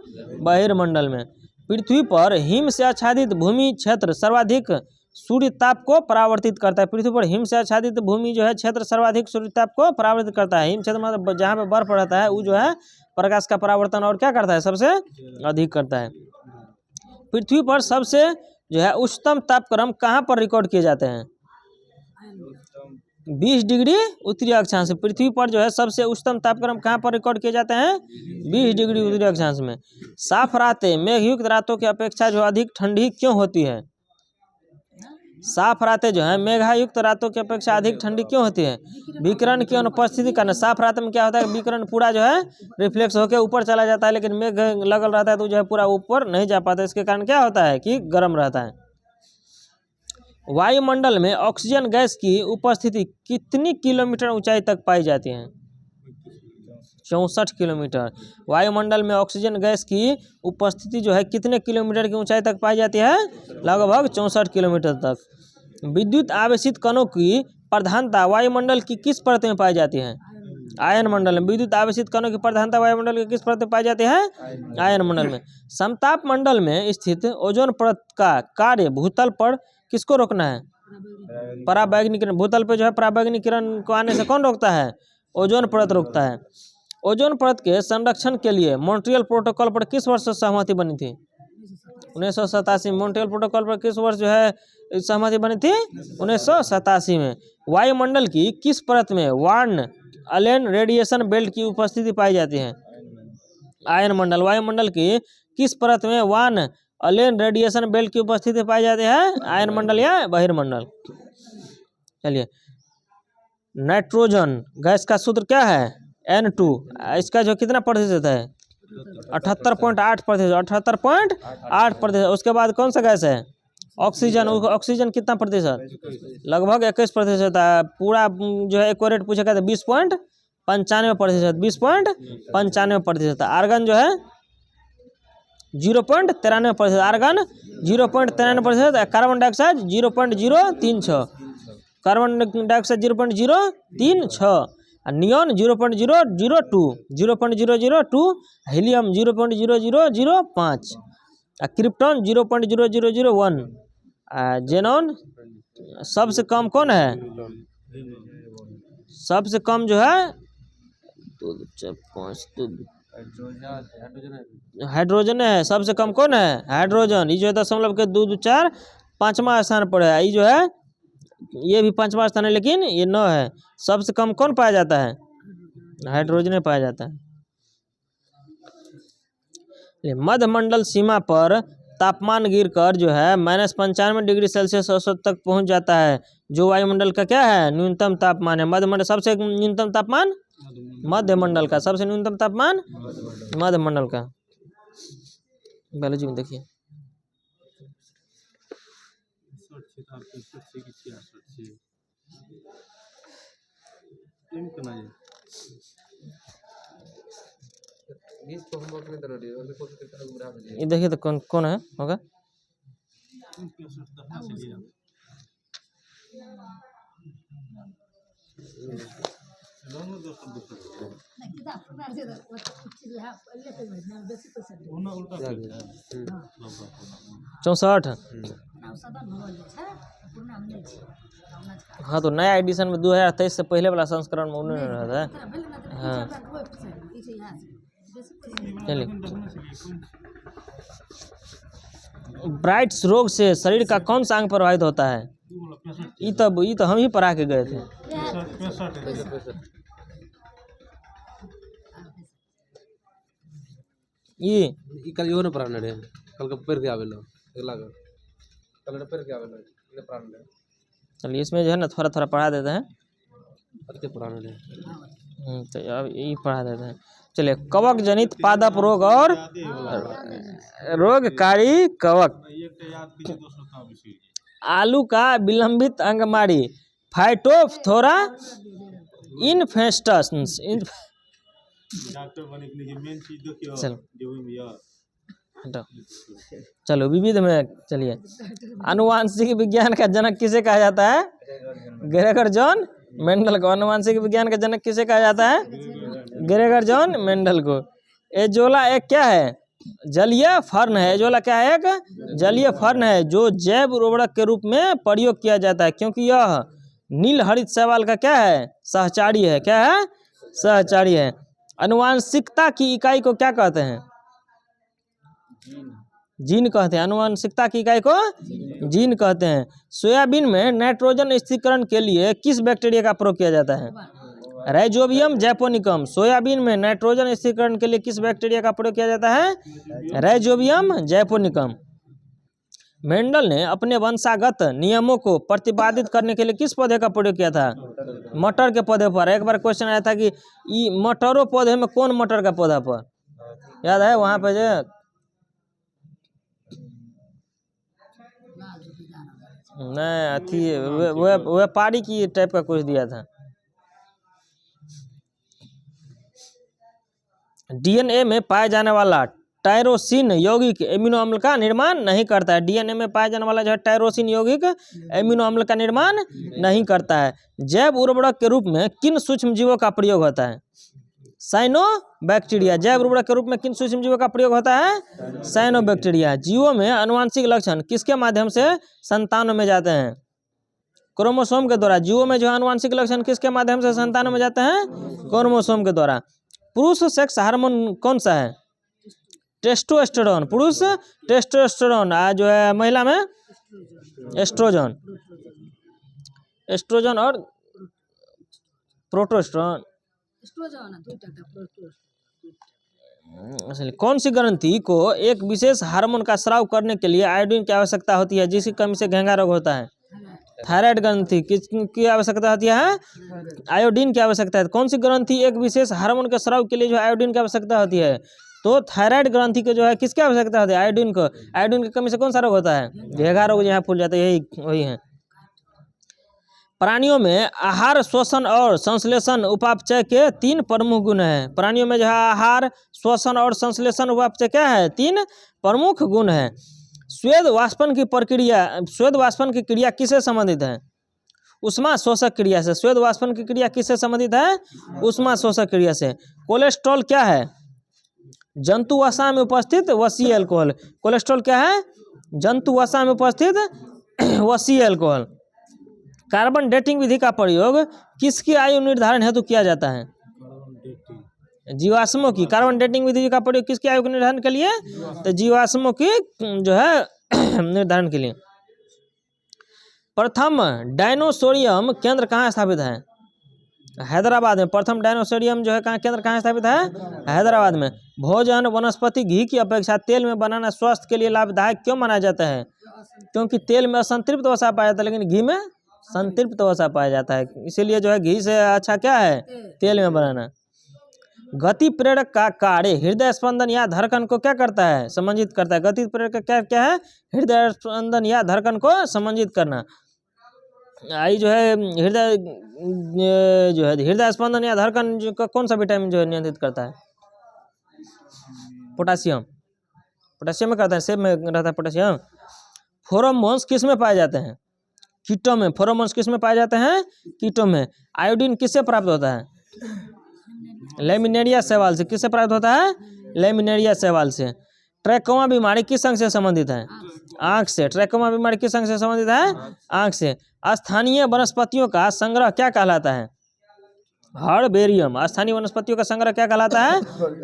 बहिर्मंडल में। पृथ्वी पर हिम से आच्छादित भूमि क्षेत्र सर्वाधिक सूर्य ताप को परावर्तित करता है। पृथ्वी पर हिम से आच्छादित भूमि जो है क्षेत्र सर्वाधिक सूर्य ताप को परावर्तित करता है। हिम क्षेत्र मतलब जहाँ पे बर्फ रहता है वो जो है प्रकाश का परावर्तन और क्या करता है? सबसे अधिक करता है। पृथ्वी पर सबसे जो है उच्चतम तापक्रम कहाँ पर रिकॉर्ड किए जाते हैं? 20 डिग्री उत्तरी अक्षांश। पृथ्वी पर जो है सबसे उच्चतम तापक्रम कहाँ पर रिकॉर्ड किए जाते हैं? 20 डिग्री उत्तरी अक्षांश में। साफ रातें मेघयुक्त रातों की अपेक्षा जो अधिक ठंडी क्यों होती है? साफ रातें जो है मेघायुक्त रातों की अपेक्षा अधिक ठंडी क्यों होती है? विकिरण की अनुपस्थिति कारण। साफ रात में क्या होता है? विकिरण पूरा जो है रिफ्लेक्स होकर ऊपर चला जाता है, लेकिन मेघ लगल रहता है तो जो है पूरा ऊपर नहीं जा पाता। इसके कारण क्या होता है कि गर्म रहता है। वायुमंडल में ऑक्सीजन गैस की उपस्थिति कितनी किलोमीटर ऊंचाई तक पाई जाती है? 64 किलोमीटर। वायुमंडल में ऑक्सीजन गैस की उपस्थिति जो है कितने किलोमीटर की ऊंचाई तक पाई जाती है? लगभग 64 किलोमीटर तक। विद्युत आवेशित कणों की प्रधानता वायुमंडल की किस परत में पाई जाती है? आयन मंडल में। विद्युत आवेशित कणों की प्रधानता वायुमंडल की किस परत में पाई जाती है? आयन मंडल में। समताप मंडल में स्थित ओजोन परत का कार्य भूतल पर किसको रोकना है? पराबैंगनी किरण। भूतल पे जो है पराबैंगनी किरण को आने से कौन रोकता है? ओजोन परत रोकता है। ओजोन परत के संरक्षण के लिए मॉन्ट्रियल प्रोटोकॉल पर किस वर्ष सहमति बनी थी? 1987 में। मॉन्ट्रियल प्रोटोकॉल पर किस वर्ष जो है सहमति बनी थी? 1987 में। वायुमंडल की किस परत में वार्न अलेन रेडिएशन बेल्ट की उपस्थिति पाई जाती है? आयन मंडल। वायुमंडल की किस परत में वार्न अलेन रेडिएशन बेल्ट की उपस्थिति पाई जाती है? आयन मंडल या बहिर्मंडल। चलिए, नाइट्रोजन गैस का सूत्र क्या है? N2। इसका जो कितना प्रतिशत है? 78.8%। 78.8%। उसके बाद कौन सा गैस है? ऑक्सीजन। ऑक्सीजन कितना प्रतिशत? लगभग 21% है। पूरा जो है एक्यूरेट पूछेगा तो 20.95%। 20.95%। आर्गन जो है 0.93%। Argon 0.93%। Carbon dioxide 0.036। Carbon dioxide 0.036। Neon 0.002। 0.002। Helium 0.0005। Krypton 0.0001। Xenon सबसे कम कौन है? सबसे कम जो है 2 4 5 हाइड्रोजन है। सबसे कम कौन है? हाइड्रोजन। ये जो है 0.224 5वां स्थान पर है। ये जो है ये भी 5वां स्थान है, लेकिन ये 9 है। सबसे कम कौन पाया जाता है? हाइड्रोजन पाया जाता है। मध्यमंडल सीमा पर तापमान गिरकर जो है -95 डिग्री सेल्सियस औसत तक पहुंच जाता है, जो वायुमंडल का क्या है? न्यूनतम तापमान है। मध्यमंडल सबसे न्यूनतम तापमान मध्यमंडल का। सबसे न्यूनतम तापमान मध्यमंडल का। बायोलॉजी में देखिए ये देखिए तो कौन कौन है होगा? चौसठ। हाँ तो नया एडिशन में 2023 से पहले वाला संस्करण में उन्होंने रहा था। हाँ चलिए, ब्राइट्स रोग से शरीर का कौन सा अंग प्रभावित होता है? ये तो हम ही पढ़ा के गए थे। ये
कल यो ने प्राण रे कल का पेर के आवेलो अगला कल ने पेर के आवेलो ये प्राण रे।
चलिए, इसमें जो है ना थोड़ा थोड़ा पढ़ा देते हैं।
अति पुराने ने
तो अब यही पढ़ा देते हैं। चलिए, कवक जनित पादप रोग और रोगकारी कवक। आलू का विलंबित अंगमारी फाइटोफथोरा इन्फेस्टस। चलो चलो विविध में चलिए। आनुवांशिक विज्ञान का जनक किसे कहा जाता है? ग्रेगर जॉन मेंडल को। आनुवांशिक विज्ञान का जनक किसे कहा जाता है? ग्रेगर जॉन मेंडल को। एजोला एक क्या है? जलीय फर्न है। एजोला क्या है? एक जलीय फर्न है जो जैव उर्वरक के रूप में प्रयोग किया जाता है, क्योंकि यह नील हरित शैवाल का क्या है? सहचारी है। क्या है? सहचारी है। आनुवांशिकता की इकाई को क्या कहते हैं? जीन कहते हैं। आनुवांशिकता की इकाई को जीन कहते हैं। सोयाबीन में नाइट्रोजन स्थिरीकरण के लिए किस बैक्टीरिया का प्रयोग किया जाता है? Rhizobium japonicum. सोयाबीन में नाइट्रोजन स्थिरीकरण के लिए किस बैक्टीरिया का प्रयोग किया जाता है? Rhizobium japonicum. मेंडल ने अपने वंशागत नियमों को प्रतिपादित करने के लिए किस पौधे का प्रयोग किया था? मटर के पौधे पर। एक बार क्वेश्चन आया था कि मटरों पौधे में कौन मटर का पौधा पर, याद है? वहां पे जो नहीं अथी व्यापारी की टाइप का कुछ दिया था। डीएनए में पाए जाने वाला टायरोसिन यौगिक एमिनो अम्ल का निर्माण नहीं करता है। डीएनए में पाया जाने वाला जो है टायरोसिन यौगिक एमिनो अम्ल का निर्माण नहीं करता है। जैव उर्वरक के रूप में किन सूक्ष्म जीवों का प्रयोग होता है? साइनोबैक्टीरिया। जैव उर्वरक के रूप में किन सूक्ष्म जीवों का प्रयोग होता है? साइनोबैक्टीरिया। जीवों में आनुवांशिक लक्षण किसके माध्यम से संतानों में जाते हैं? क्रोमोसोम के द्वारा। जीवों में जो आनुवांशिक लक्षण किसके माध्यम से संतानों में जाते हैं? क्रोमोसोम के द्वारा। पुरुष सेक्स हार्मोन कौन सा है? टेस्टोस्टेरोन। पुरुष टेस्टोस्टेरोन, जो है महिला में एस्ट्रोजन। एस्ट्रोजन और प्रोटोस्टेरोन। कौन सी ग्रंथि को एक विशेष हार्मोन का स्राव करने के लिए आयोडीन की आवश्यकता होती है, जिसकी कमी से घेंगा रोग होता है? थायराइड ग्रंथि। किसकी आवश्यकता होती है? आयोडीन की आवश्यकता है। कौन सी ग्रंथि एक विशेष हार्मोन के स्राव के लिए जो आयोडीन की आवश्यकता होती है? तो थायराइड ग्रंथि को जो है किसकी आवश्यकता होती है? आयोडीन को। आयोडीन की कमी से कौन सा रोग होता है? घेंगा रोग यहाँ फूल जाता है, यही वही है। प्राणियों में आहार श्वसन और संश्लेषण उपापचय के 3 प्रमुख गुण हैं। प्राणियों में जो है आहार श्वसन और संश्लेषण उपापचय क्या है? 3 प्रमुख गुण हैं। स्वेद वाष्पन की प्रक्रिया, स्वेद वाष्पन की क्रिया किससे संबंधित है? उष्मा शोषक क्रिया से। स्वेद वाष्पन की क्रिया किससे संबंधित है? उष्मा शोषक क्रिया से। कोलेस्ट्रॉल क्या है? जंतु वसा में उपस्थित वसीय अल्कोहल। कोलेस्ट्रॉल क्या है? जंतु वसा में उपस्थित वसीय अल्कोहल। कार्बन डेटिंग विधि का प्रयोग किसकी आयु निर्धारण हेतु किया जाता है? जीवाश्मों की। कार्बन डेटिंग विधि का प्रयोग किसकी आयु के निर्धारण के लिए? तो जीवाश्मों की जो है निर्धारण के लिए। प्रथम डायनोसोरियम केंद्र कहाँ स्थापित है? हैदराबाद में। प्रथम डायनोसोरियम जो है केंद्र कहाँ स्थापित है? हैदराबाद में। भोजन वनस्पति घी की अपेक्षा तेल में बनाना स्वास्थ्य के लिए लाभदायक क्यों माना जाता है? क्योंकि तेल में असंतृप्त वसा पाया जाता है, लेकिन घी में संतृप्त वसा पाया जाता है, इसीलिए जो है घी से अच्छा क्या है? तेल में बनाना। गति प्रेरक का कार्य हृदय स्पंदन या धड़कन को क्या करता है? समंजित करता है। गति प्रेरक का क्या है? हृदय स्पंदन या धड़कन को समंजित करना। आई जो है हृदय स्पंदन या धड़कन का कौन सा विटामिन जो है नियंत्रित करता है? पोटासियम। पोटासियम में करता है, सेब में रहता है पोटासियम। फेरोमोन्स किस में पाए जाते हैं? कीटों में। फेरोमोन्स किस में पाए जाते हैं? कीटों में। आयोडीन किससे प्राप्त होता है? लेमिनेरिया शैवाल से। किससे प्राप्त होता है? लेमिनेरिया शैवाल से। ट्रैकोमा बीमारी किस अंग से संबंधित है? आंख से। ट्रैकोमा बीमारी किस अंग से संबंधित है? आंख से। स्थानीय वनस्पतियों का संग्रह क्या कहलाता है? हर्बेरियम। स्थानीय वनस्पतियों का संग्रह क्या कहलाता है?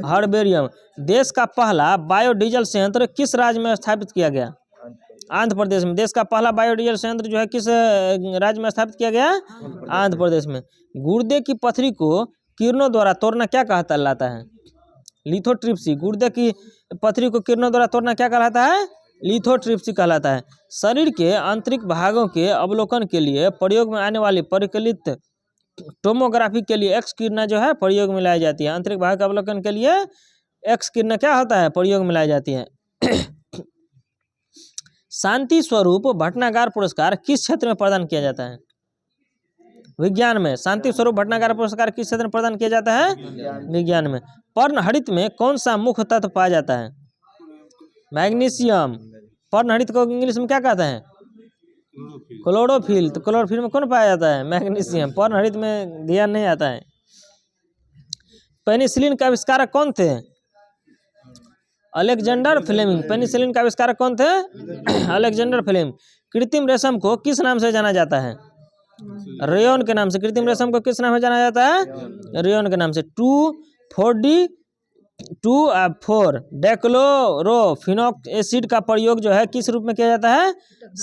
हर्बेरियम। देश का पहला बायोडीजल संयंत्र किस राज्य में स्थापित किया गया? आंध्र प्रदेश में। देश का पहला बायोडीजल संयंत्र जो है किस राज्य में स्थापित किया गया? आंध्र प्रदेश में। गुर्दे की पथरी को किरणों द्वारा तोड़ना क्या कहलाता है? लिथोट्रिप्सी। गुर्दे की पथरी को किरणों द्वारा तोड़ना क्या कहलाता है? लिथोट्रिप्सी कहलाता है। शरीर के आंतरिक भागों के अवलोकन के लिए प्रयोग में आने वाली परिकलित टोमोग्राफी के लिए एक्स किरणें जो है प्रयोग में लाई जाती है। अंतरिक्ष भाग के अवलोकन के लिए एक्स किरणें क्या होता है, प्रयोग में लाई जाती है। शांति स्वरूप भटनागर पुरस्कार किस क्षेत्र में प्रदान किया जाता है? विज्ञान में। शांति स्वरूप भटनागर पुरस्कार किस क्षेत्र में प्रदान किया जाता है? विज्ञान में। पर्णहरित में कौन सा मुख्य तत्व पाया जाता है? मैग्नीशियम। पर्णहरित को इंग्लिश में क्या कहते हैं? क्लोरोफिल। तो क्लोरोफिल में कौन पाया जाता है? मैग्नीशियम। पर्णहरित में ध्यान नहीं आता है। पेनिसिलिन का आविष्कारक कौन थे? Alexander Fleming. पेनिसिलिन का आविष्कारक कौन थे? Alexander Fleming. कृत्रिम रेशम को किस नाम से जाना जाता है? रेयन के नाम से। कृत्रिम रेशम को किस नाम से जाना जाता है? रेयन के नाम से। 2,4 डेक्लोरोफिनोक एसिड का प्रयोग जो है किस रूप में किया जाता है?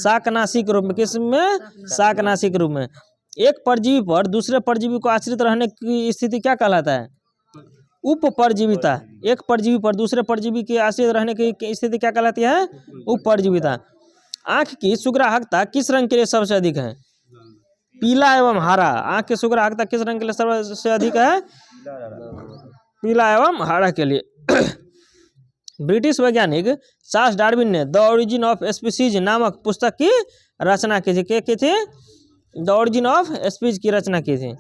शाकनाशी के रूप में। किस में? शाकनाशी के रूप में। एक परजीवी पर दूसरे परजीवी को आश्रित रहने की स्थिति क्या कहलाता है? उपपरजीविता। एक परजीवी पर दूसरे परजीवी के आश्रित रहने की स्थिति क्या कहलाती है? उपपरजीविता। आंख की सुग्राहकता किस रंग के लिए सबसे अधिक है? पीला एवं हरा। आंख की सुग्राहकता किस रंग के लिए सबसे अधिक है? पीला एवं हरा के लिए। ब्रिटिश वैज्ञानिक चार्ल्स डार्विन ने द ओरिजिन ऑफ स्पीसीज नामक पुस्तक की रचना की थी। क्या की थी? द ओरिजिन ऑफ स्पीसीज की रचना की थी।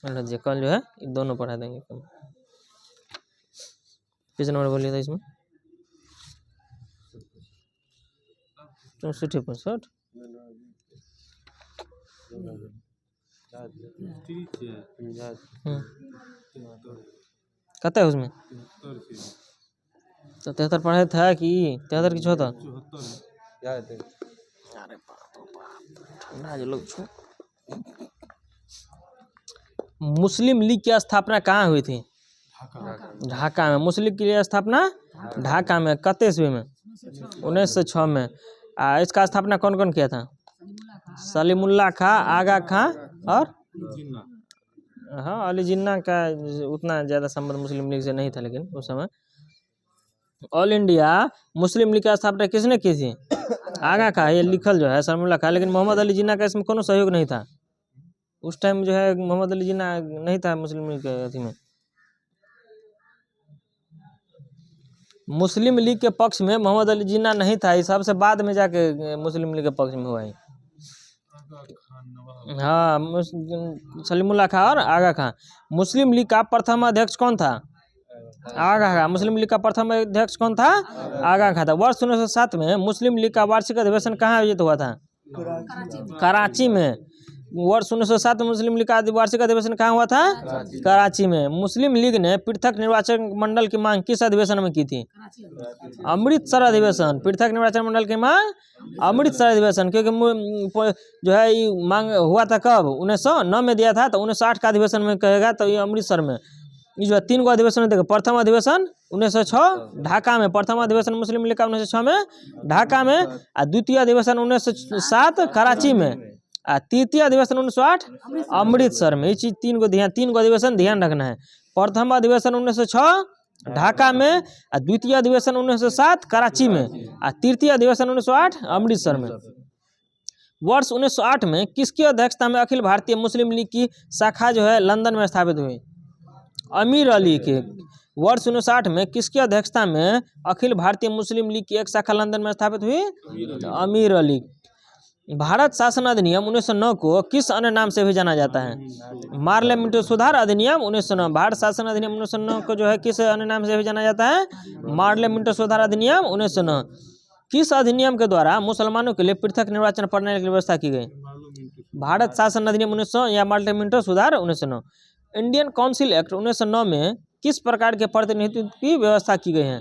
कल जो है दोनों पढ़ा देंगे। किस नंबर बोलिए था इसमें? 64-65। कहता है उसमें तो 73 पढ़े था कि 73 की 74? अरे ठंडा जो लोग छू। मुस्लिम लीग की स्थापना कहाँ हुई थी? ढाका में। मुस्लिम लीग की स्थापना ढाका में। कते ईस्वी में? 1906 में। इसका स्थापना कौन कौन किया था? सलीमुल्लाह खां, आगा खां और हाँ अली जिन्ना का उतना ज़्यादा संबंध मुस्लिम लीग से नहीं था, लेकिन उस समय ऑल इंडिया मुस्लिम लीग की स्थापना किसने की थी? आगा खां। ये लिखल जो है सलीमुल्लाह खां, लेकिन मोहम्मद अली जिन्ना का इसमें कोनो सहयोग नहीं था। उस टाइम जो है मोहम्मद अली जिन्ना नहीं था मुस्लिम लीग के अथी में। मुस्लिम लीग के पक्ष में मोहम्मद अली जिन्ना नहीं था। इस सबसे बाद में जाके मुस्लिम लीग के पक्ष में हुआ है। हाँ सलीमुल्लाह खां और आगा खां। मुस्लिम लीग का प्रथम अध्यक्ष कौन था? आगा खां। मुस्लिम लीग का प्रथम अध्यक्ष कौन था? आगा खां था। वर्ष 1907 में मुस्लिम लीग का वार्षिक अधिवेशन कहाँ आयोजित हुआ था? कराची में। वर्ष 1907 में मुस्लिम लीग का वार्षिक अधिवेशन कहाँ हुआ था? कराची में। मुस्लिम लीग ने पृथक निर्वाचन मंडल की मांग किस अधिवेशन में की थी? अमृतसर अधिवेशन। पृथक निर्वाचन मंडल की मांग अमृतसर अधिवेशन। क्योंकि जो है ये मांग हुआ था कब? 1909 में दिया था, तो 1908 का अधिवेशन में कहेगा तो ये अमृतसर में। ये जो है 3 गो अधिवेशन देखो। प्रथम अधिवेशन 1906 ढाका में। प्रथम अधिवेशन मुस्लिम लीग का 1906 में ढाका में। और द्वितीय अधिवेशन 1907 कराची में। तृतीय अधिवेशन 1908 अमृतसर में। ये चीज 3 गो अधिवेशन ध्यान रखना है। प्रथम अधिवेशन 1906 ढाका में, और द्वितीय अधिवेशन 1907 कराची में, और तृतीय अधिवेशन 1908 अमृतसर में। वर्ष 1908 में किसकी अध्यक्षता में अखिल भारतीय मुस्लिम लीग की शाखा जो है लंदन में स्थापित हुई? अमीर अली के। वर्ष 1908 में किसकी अध्यक्षता में अखिल भारतीय मुस्लिम लीग की एक शाखा लंदन में स्थापित हुई? अमीर अली। भारत शासन अधिनियम 1909 को किस अन्य नाम से भी जाना जाता है? पार्लियामेंट्री सुधार अधिनियम 1909। भारत शासन अधिनियम 1909 को जो है किस अन्य नाम से भी जाना जाता है? पार्लियामेंट्री सुधार अधिनियम 1909। किस अधिनियम के द्वारा मुसलमानों के लिए पृथक निर्वाचन प्रणाली की व्यवस्था की गई? भारत शासन अधिनियम 1900 या पार्लियामेंट्री सुधार 1909। इंडियन काउंसिल एक्ट 1909 में किस प्रकार के प्रतिनिधित्व की व्यवस्था की गई है?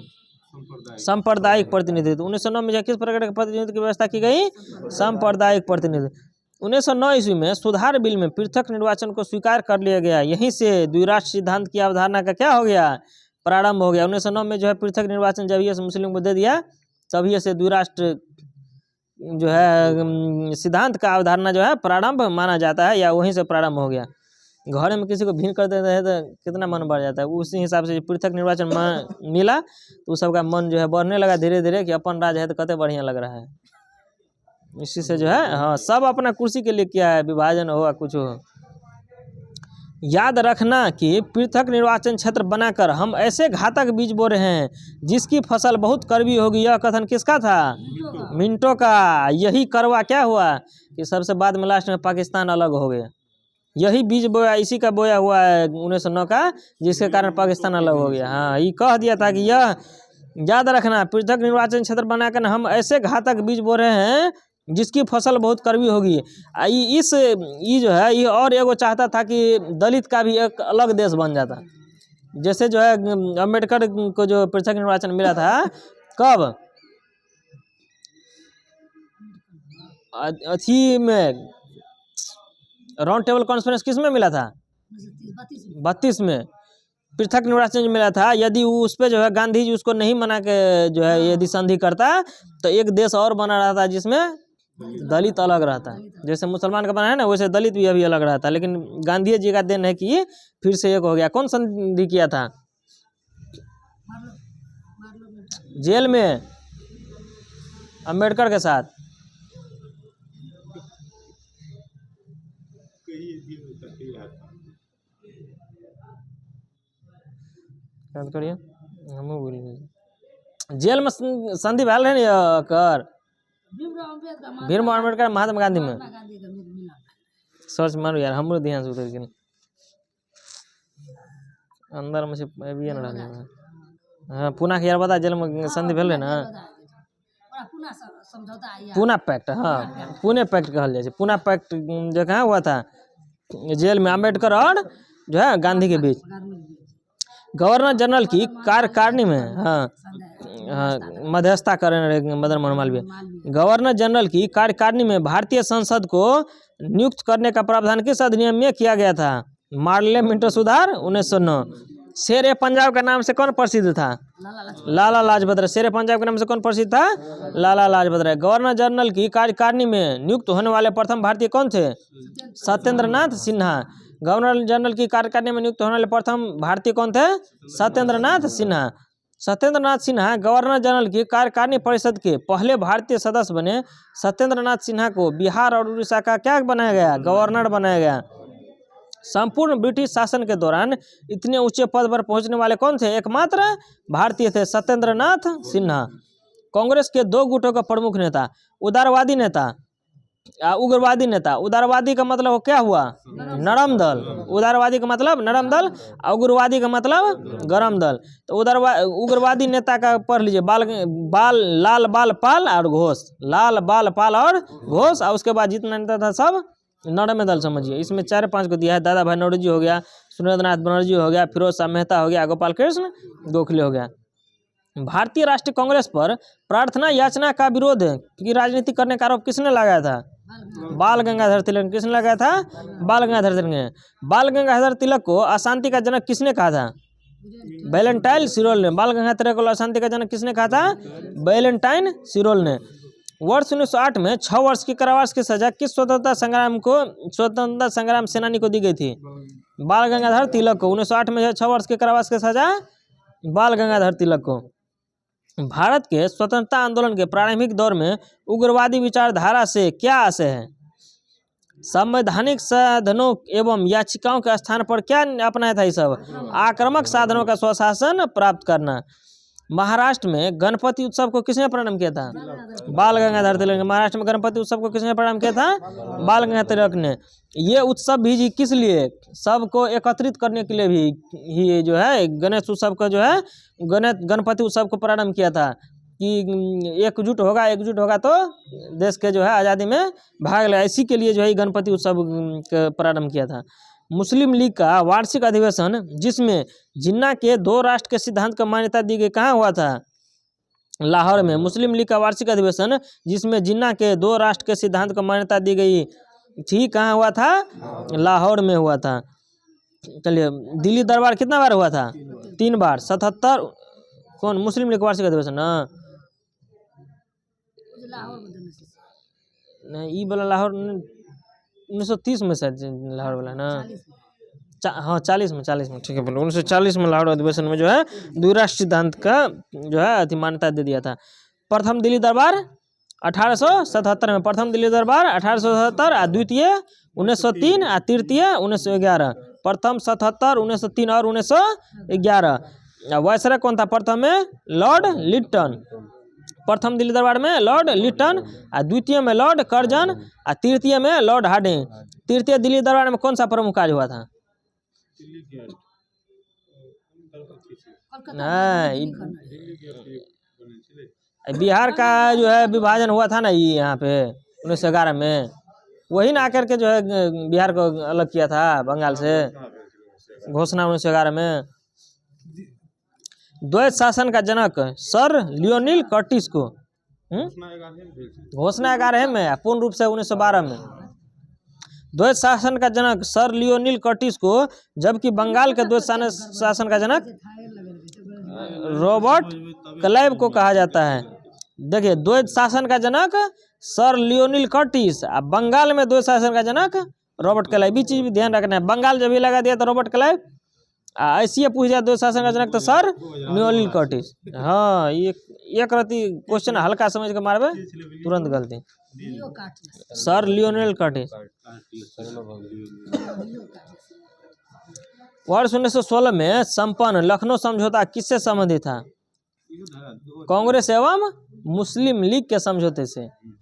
सांप्रदायिक प्रतिनिधित्व। 1909 में किस प्रकार के प्रतिनिधित्व की व्यवस्था की गई? सांप्रदायिक प्रतिनिधित्व। 1909 ईस्वी में सुधार बिल में पृथक निर्वाचन को स्वीकार कर लिया गया। यहीं से द्विराष्ट्र सिद्धांत की अवधारणा का क्या हो गया? प्रारंभ हो गया। 1909 में जो है पृथक निर्वाचन जब ये मुस्लिम को दे दिया, तभी से द्विराष्ट्र जो है सिद्धांत का अवधारणा जो है प्रारंभ माना जाता है, या वहीं से प्रारंभ हो गया। घर में किसी को भिन्न कर देते हैं तो कितना मन बढ़ जाता है। उसी हिसाब से पृथक निर्वाचन मिला तो सबका मन जो है बढ़ने लगा धीरे धीरे कि अपन राज है तो कते बढ़िया लग रहा है। इसी से जो है हाँ सब अपना कुर्सी के लिए किया है, विभाजन हो या कुछ हो। याद रखना कि पृथक निर्वाचन क्षेत्र बनाकर हम ऐसे घातक बीज बो रहे हैं जिसकी फसल बहुत कड़वी होगी। यह कथन किसका था? मिंटो का। यही करवा क्या हुआ कि सबसे बाद में लास्ट में पाकिस्तान अलग हो गया। यही बीज बोया, इसी का बोया हुआ है 1909 का, जिसके कारण पाकिस्तान अलग हो गया। हाँ ये कह दिया था कि यह याद रखना पृथक निर्वाचन क्षेत्र बनाकर हम ऐसे घातक बीज बो रहे हैं जिसकी फसल बहुत कड़वी होगी। ये जो है ये और एगो चाहता था कि दलित का भी एक अलग देश बन जाता। जैसे जो है अम्बेडकर को जो पृथक निर्वाचन मिला था कब? अथी में राउंड टेबल कॉन्फ्रेंस किस में मिला था? 32 में पृथक निर्वाचन जो मिला था। यदि उस पे जो है गांधी जी उसको नहीं मना के जो है यदि संधि करता तो एक देश और बना रहा था जिसमें दलित अलग रहता। जैसे मुसलमान का बना है ना वैसे दलित भी अभी अलग रहता। लेकिन गांधी जी का देन है कि फिर से एक हो गया। कौन संधि किया था? जेल में अम्बेडकर के साथ। याद करिए हम भूल गए। जेल में संधि भैल है ना कर भीमराव अम्बेडकर महात्मा गांधी में। सर्च मारो यार हमरो ध्यान से उतर के अंदर में से भी न रहले। हां पुना के यार बता जेल में संधि भेल ना पुना पैक्ट। हाँ पुणे पैक्ट कहल जाए। पुना पैक्ट जो कहाँ हुआ था? जेल में अम्बेडकर और जो है गांधी के बीच। गवर्नर जनरल की कार्यकारिणी में मध्यस्थता कर रहे मदन मोहन मालवीय। गवर्नर जनरल की कार्यकारिणी में भारतीय संसद को नियुक्त करने का प्रावधान किस अधिनियम में किया गया था? मार्ले मिंटो सुधार 1909। शेर पंजाब का नाम से कौन प्रसिद्ध था? लाला लाजपत राय। शेर पंजाब के नाम से कौन प्रसिद्ध था? लाला लाजपत राय। गवर्नर जनरल की कार्यकारिणी में नियुक्त होने वाले प्रथम भारतीय कौन थे? सत्येंद्र नाथ सिन्हा। गवर्नर जनरल की कार्यकारिणी में नियुक्त होने वाले प्रथम भारतीय कौन थे? सत्येंद्र नाथ सिन्हा। सत्येंद्र नाथ सिन्हा गवर्नर जनरल की कार्यकारिणी परिषद के पहले भारतीय सदस्य बने। सत्येंद्र नाथ सिन्हा को बिहार और उड़ीसा का क्या बनाया गया? गवर्नर बनाया गया। संपूर्ण ब्रिटिश शासन के दौरान इतने ऊंचे पद पर पहुंचने वाले कौन थे? एकमात्र भारतीय थे, सत्येंद्र नाथ सिन्हा। कांग्रेस के दो गुटों का प्रमुख नेता, उदारवादी नेता उग्रवादी नेता। उदारवादी का मतलब क्या हुआ? नरम दल। उदारवादी का मतलब नरम दल, उग्रवादी का मतलब गरम दल। तो उग्रवादी नेता का पढ़ लीजिए लाल बाल पाल और घोष। लाल बाल पाल और घोष। और उसके बाद जितना नेता था सब नरम दल समझिए। इसमें 4-5 को दिया है। दादा भाई नौरोजी हो गया, सुरेंद्रनाथ बनर्जी हो गया, फिरोज शाह मेहता हो गया, गोपाल कृष्ण गोखले हो गया। भारतीय राष्ट्रीय कांग्रेस पर प्रार्थना याचना का विरोध की राजनीति करने का आरोप किसने लगाया था? बाल गंगाधर तिलक। किसने लगाया था? बाल गंगाधर तिलक ने। बाल गंगाधर तिलक को अशांति का जनक किसने कहा था? वैलेंटाइन सिरोल ने। बाल गंगाधर तिलक को अशांति का जनक किसने कहा था? वैलेंटाइन सिरोल ने। वर्ष 1908 में 6 वर्ष की कारावास की सजा किस स्वतंत्रता संग्राम सेनानी को दी गई थी? बाल गंगाधर तिलक को। 1908 में 6 वर्ष के कारावास की सजा बाल गंगाधर तिलक को। भारत के स्वतंत्रता आंदोलन के प्रारंभिक दौर में उग्रवादी विचारधारा से क्या आशय है? संवैधानिक साधनों एवं याचिकाओं के स्थान पर क्या अपनाया था? ये सब आक्रामक साधनों का स्वशासन प्राप्त करना। महाराष्ट्र में गणपति उत्सव को किसने प्रारंभ किया था? बाल गंगाधर तिलक ने। महाराष्ट्र में गणपति उत्सव को किसने प्रारंभ किया था? बाल गंगाधर तिलक ने। ये उत्सव भी किस लिए? सबको एकत्रित करने के लिए भी ही जो है गणेश उत्सव का जो है गणपति उत्सव को प्रारंभ किया था कि एकजुट होगा तो देश के जो है आज़ादी में भाग ले। इसी के लिए जो है गणपति उत्सव का प्रारंभ किया था। मुस्लिम लीग का वार्षिक अधिवेशन जिसमें जिन्ना के 2 राष्ट्र के सिद्धांत को मान्यता दी गई कहाँ हुआ था? लाहौर में। मुस्लिम लीग का वार्षिक अधिवेशन जिसमें जिन्ना के 2 राष्ट्र के सिद्धांत को मान्यता दी गई थी कहाँ हुआ था? लाहौर में हुआ था। चलिए दिल्ली दरबार कितना बार हुआ था? 3 बार। 77 कौन? मुस्लिम लीग वार्षिक अधिवेशन ना नहीं ये वाला लाहौर 1930 में शायद लाहौर वाला ना। हाँ 40 में ठीक है बोलो। 1940 में लाहौर अधिवेशन में जो है द्विराष्ट्र सिद्धांत का जो है मान्यता दे दिया था। प्रथम दिल्ली दरबार 1877 में प्रथम दिल्ली दरबार 1877 आ द्वितीय 1903 आ तृतीय 1911। प्रथम 77, 1903 और 1911। वायसराय कौन था प्रथम में? लॉर्ड लिटन। प्रथम दिल्ली दरबार में लॉर्ड लिटन, आ द्वितीय में लॉर्ड कर्जन, आ तृतीय में लॉर्ड हार्डिंग। तृतीय दिल्ली दरबार में कौन सा प्रमुख कार्य हुआ था? नहीं, बिहार का जो है विभाजन हुआ था ना ये यहाँ पे 1911 में, वही ना आकर के जो है बिहार को अलग किया था बंगाल से, घोषणा 1911 में। द्वैत शासन का जनक सर लियोनिल कर्टिस को घोषणा 11 में, पूर्ण रूप से 1912 में। द्वैत शासन का जनक सर लियोनिल कर्टिस को, जबकि बंगाल के द्वैत शासन का जनक रॉबर्ट क्लाइव को कहा जाता है। देखिए, द्वैत शासन का जनक सर लियोनिल कर्टिस, बंगाल में द्वैत शासन का जनक रॉबर्ट क्लाइव। भी चीज ध्यान रखना है, बंगाल जब भी लगा दिया तो रॉबर्ट क्लाइव, ऐसे पूछ दिया द्वैत शासन का जनक तो सर लियोनिल कर्टिस। हाँ, ये एक रति क्वेश्चन हल्का समझ के मारबे तुरंत गलती। Sir Lionel Curtis. वर्ष 1916 में संपन्न लखनऊ समझौता किससे संबंधित था? कांग्रेस एवं मुस्लिम लीग के समझौते से।